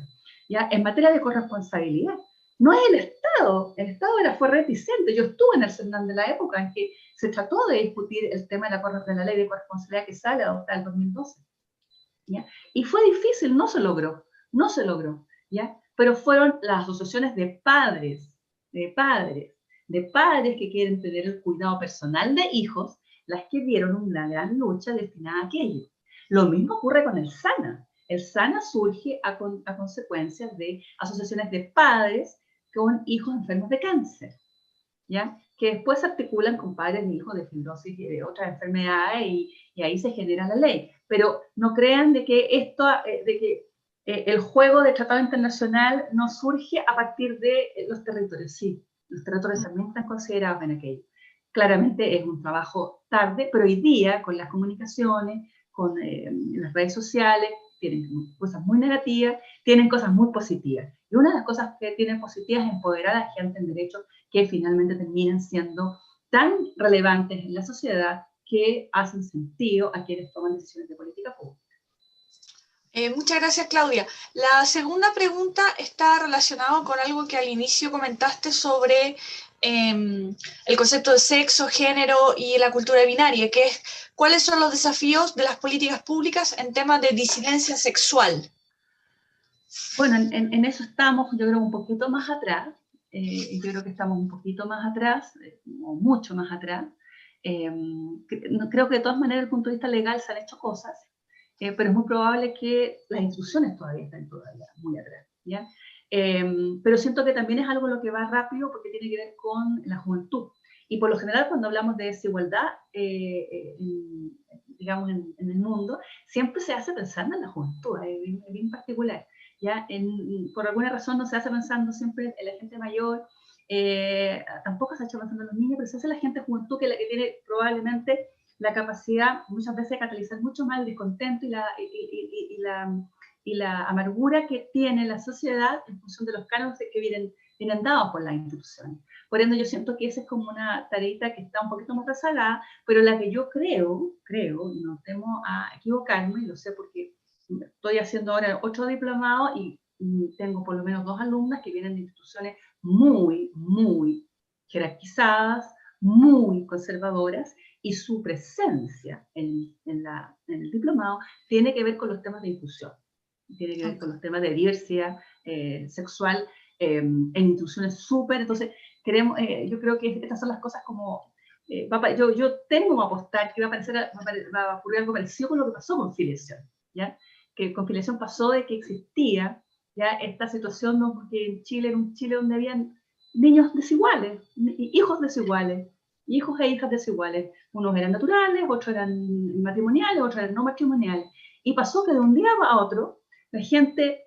¿Ya? En materia de corresponsabilidad, no es el Estado fue reticente. Yo estuve en el CERNAN de la época en que se trató de discutir el tema de la ley de corresponsabilidad que sale adoptada en 2012. ¿Ya? Y fue difícil, no se logró, ¿ya? Pero fueron las asociaciones de padres que quieren tener el cuidado personal de hijos, las que dieron una gran lucha destinada a aquello. Lo mismo ocurre con el SANA. El SANA surge a consecuencias de asociaciones de padres con hijos enfermos de cáncer, ¿ya? Que después se articulan con padres de hijos de fibrosis y de otras enfermedades, y ahí se genera la ley. Pero no crean de que el juego de tratado internacional no surge a partir de los territorios. Sí, los territorios también están considerados en aquello. Claramente es un trabajo tarde, pero hoy día con las comunicaciones, con las redes sociales, tienen cosas muy negativas, tienen cosas muy positivas. Y una de las cosas que tienen positivas es empoderar a la gente en derechos que finalmente terminan siendo tan relevantes en la sociedad que hacen sentido a quienes toman decisiones de política pública. Muchas gracias, Claudia. La segunda pregunta está relacionada con algo que al inicio comentaste sobre el concepto de sexo, género y la cultura binaria, que es cuáles son los desafíos de las políticas públicas en temas de disidencia sexual. Bueno, en eso estamos, yo creo, un poquito más atrás. Yo creo que estamos un poquito más atrás, o mucho más atrás. Creo que de todas maneras, desde el punto de vista legal, se han hecho cosas, pero es muy probable que las instrucciones todavía estén muy atrás. ¿ya? Pero siento que también es algo lo que va rápido porque tiene que ver con la juventud. Y por lo general cuando hablamos de desigualdad, digamos, en el mundo, siempre se hace pensando en la juventud, es bien particular. ¿Ya? Por alguna razón no se hace pensando siempre en la gente mayor, tampoco se ha hecho pensando en los niños, pero se hace la gente juventud, que es la que tiene probablemente la capacidad muchas veces de catalizar mucho más el descontento y la amargura que tiene la sociedad en función de los cánones que vienen dados por las instituciones. Por ende, yo siento que esa es como una tareita que está un poquito más rezagada, pero la que yo creo, y no temo a equivocarme, y lo sé porque estoy haciendo ahora 8 diplomados y tengo por lo menos 2 alumnas que vienen de instituciones muy, muy jerarquizadas, muy conservadoras, y su presencia en el diplomado tiene que ver con los temas de inclusión, tiene que ver con los temas de diversidad sexual en instituciones súper, entonces yo creo que estas son las cosas como, yo tengo a apostar que va a ocurrir algo parecido con lo que pasó con filiación, ¿ya? Que con filiación pasó de que existía ya esta situación, ¿no? Porque en Chile era un Chile donde habían niños desiguales, hijos desiguales, hijos e hijas desiguales. Unos eran naturales, otros eran matrimoniales, otros eran no matrimoniales. Y pasó que de un día a otro la gente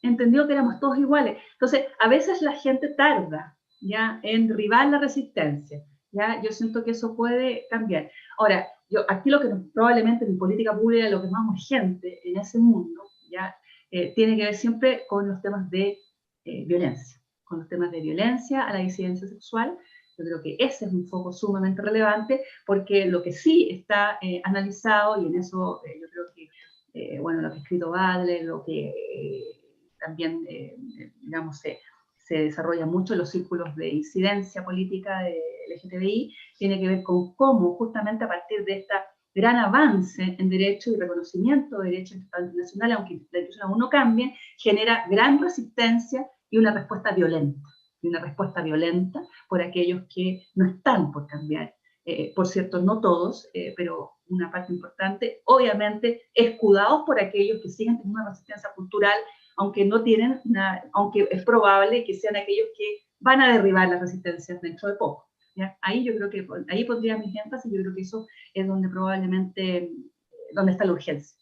entendió que éramos todos iguales. Entonces, a veces la gente tarda ya en derribar la resistencia. ¿Ya? Yo siento que eso puede cambiar. Ahora, aquí lo que probablemente en política pública lo que es más urgente en ese mundo, ¿ya? Tiene que ver siempre con los temas de violencia, con los temas de violencia a la disidencia sexual. Yo creo que ese es un foco sumamente relevante, porque lo que sí está analizado, y en eso yo creo que, bueno, lo que ha escrito Badle, lo que también, digamos, se desarrolla mucho en los círculos de incidencia política de LGTBI, tiene que ver con cómo justamente a partir de este gran avance en derecho y reconocimiento de derechos internacionales, aunque la institución aún no cambie, genera gran resistencia y una respuesta violenta por aquellos que no están por cambiar. Por cierto, no todos, pero una parte importante, obviamente escudados por aquellos que siguen teniendo una resistencia cultural, aunque no tienen aunque es probable que sean aquellos que van a derribar las resistencias dentro de poco. ¿Ya? Ahí yo creo que, ahí pondría mis énfasis, yo creo que eso es donde probablemente, donde está la urgencia.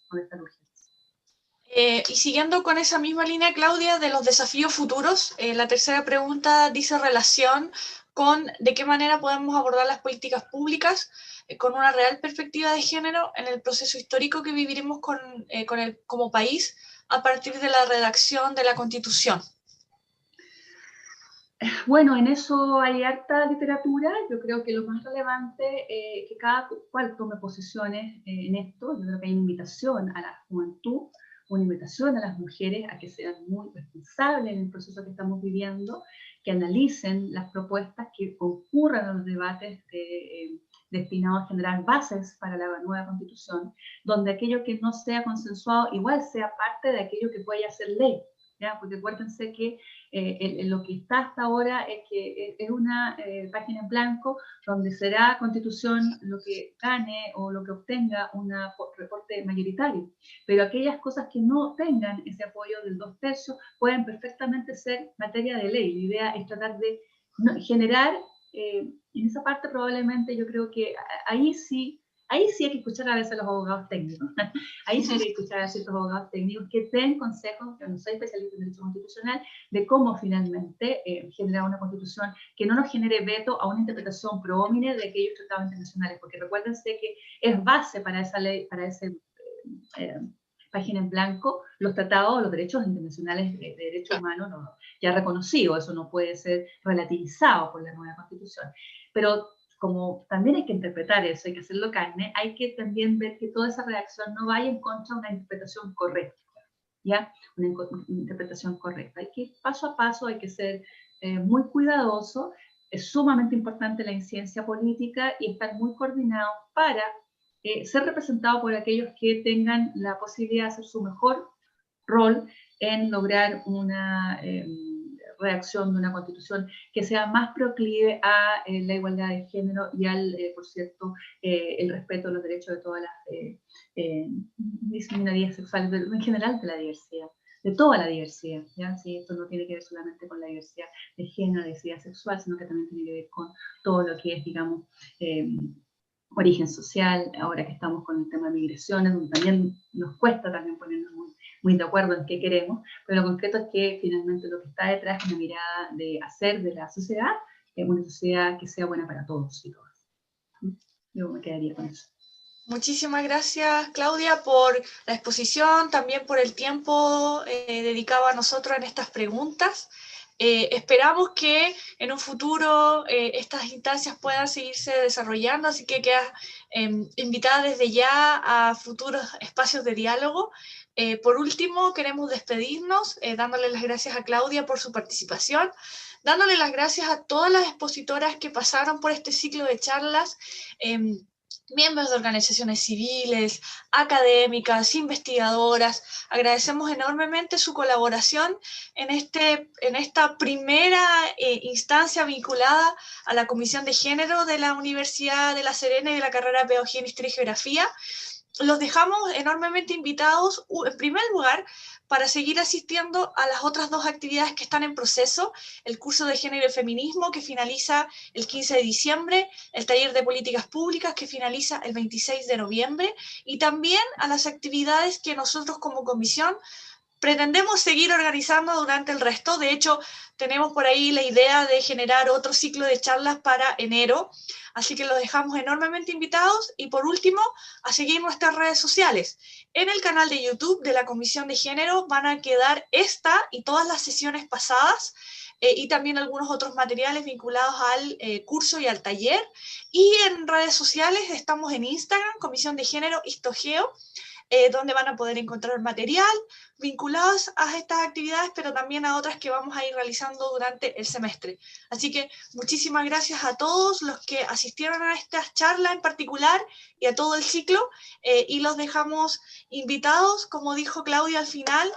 Y siguiendo con esa misma línea, Claudia, de los desafíos futuros, la tercera pregunta dice relación con de qué manera podemos abordar las políticas públicas con una real perspectiva de género en el proceso histórico que viviremos como país a partir de la redacción de la Constitución. Bueno, en eso hay harta literatura. Yo creo que lo más relevante es que cada cual tome posiciones en esto. Yo creo que hay una invitación a la juventud, una invitación a las mujeres a que sean muy responsables en el proceso que estamos viviendo, que analicen las propuestas, que concurran a los debates destinados a generar bases para la nueva Constitución, donde aquello que no sea consensuado igual sea parte de aquello que pueda ser ley. ¿Ya? Porque acuérdense que lo que está hasta ahora es que es una página en blanco donde será Constitución lo que gane o lo que obtenga un reporte mayoritario. Pero aquellas cosas que no tengan ese apoyo del 2/3 pueden perfectamente ser materia de ley. La idea es tratar de generar, en esa parte probablemente yo creo que ahí sí hay que escuchar a veces a los abogados técnicos. Ahí sí hay que escuchar a ciertos abogados técnicos que den consejos, yo no soy especialista en derecho constitucional, de cómo finalmente generar una constitución que no nos genere veto a una interpretación pro homine de aquellos tratados internacionales, porque recuérdense que es base para esa ley, para ese página en blanco, los tratados, los derechos internacionales de derechos humanos ya reconocidos, eso no puede ser relativizado por la nueva constitución. Pero como también hay que interpretar eso, hay que hacerlo carne, hay que también ver que toda esa redacción no vaya en contra de una interpretación correcta, ¿ya? Una interpretación correcta. Hay que ir paso a paso, hay que ser muy cuidadoso, es sumamente importante la incidencia política y estar muy coordinados para ser representado por aquellos que tengan la posibilidad de hacer su mejor rol en lograr una redacción de una constitución que sea más proclive a la igualdad de género y al, por cierto, el respeto a los derechos de todas las minorías sexuales, en general de la diversidad. de toda la diversidad, ¿ya? Sí, esto no tiene que ver solamente con la diversidad de género, diversidad sexual, sino que también tiene que ver con todo lo que es, digamos, origen social, ahora que estamos con el tema de migraciones, donde también nos cuesta también ponernos muy de acuerdo en qué queremos, pero lo concreto es que finalmente lo que está detrás es una mirada de hacer de la sociedad una sociedad que sea buena para todos y todas. Yo me quedaría con eso. Muchísimas gracias, Claudia, por la exposición, también por el tiempo dedicado a nosotros en estas preguntas. Esperamos que en un futuro estas instancias puedan seguirse desarrollando, así que quedas invitada desde ya a futuros espacios de diálogo. Por último, queremos despedirnos dándole las gracias a Claudia por su participación, dándole las gracias a todas las expositoras que pasaron por este ciclo de charlas, miembros de organizaciones civiles, académicas, investigadoras. Agradecemos enormemente su colaboración en esta primera instancia vinculada a la Comisión de Género de la Universidad de La Serena y de la carrera de Pedagogía en Historia y Geografía. Los dejamos enormemente invitados, en primer lugar, para seguir asistiendo a las otras dos actividades que están en proceso, el curso de Género y Feminismo, que finaliza el 15 de diciembre, el taller de Políticas Públicas, que finaliza el 26 de noviembre, y también a las actividades que nosotros como comisión pretendemos seguir organizando durante el resto. De hecho, tenemos por ahí la idea de generar otro ciclo de charlas para enero, así que los dejamos enormemente invitados. Y por último, a seguir nuestras redes sociales. En el canal de YouTube de la Comisión de Género van a quedar esta y todas las sesiones pasadas, y también algunos otros materiales vinculados al curso y al taller. Y en redes sociales estamos en Instagram, Comisión de Género Histogeo, donde van a poder encontrar material vinculados a estas actividades, pero también a otras que vamos a ir realizando durante el semestre. Así que muchísimas gracias a todos los que asistieron a esta charla en particular y a todo el ciclo, y los dejamos invitados, como dijo Claudia al final,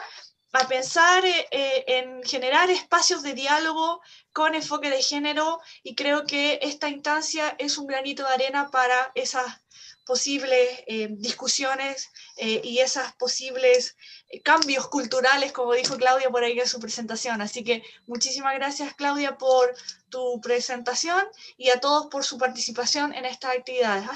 a pensar en generar espacios de diálogo con enfoque de género, y creo que esta instancia es un granito de arena para esas posibles discusiones y esos posibles cambios culturales, como dijo Claudia por ahí en su presentación. Así que muchísimas gracias, Claudia, por tu presentación, y a todos por su participación en estas actividades.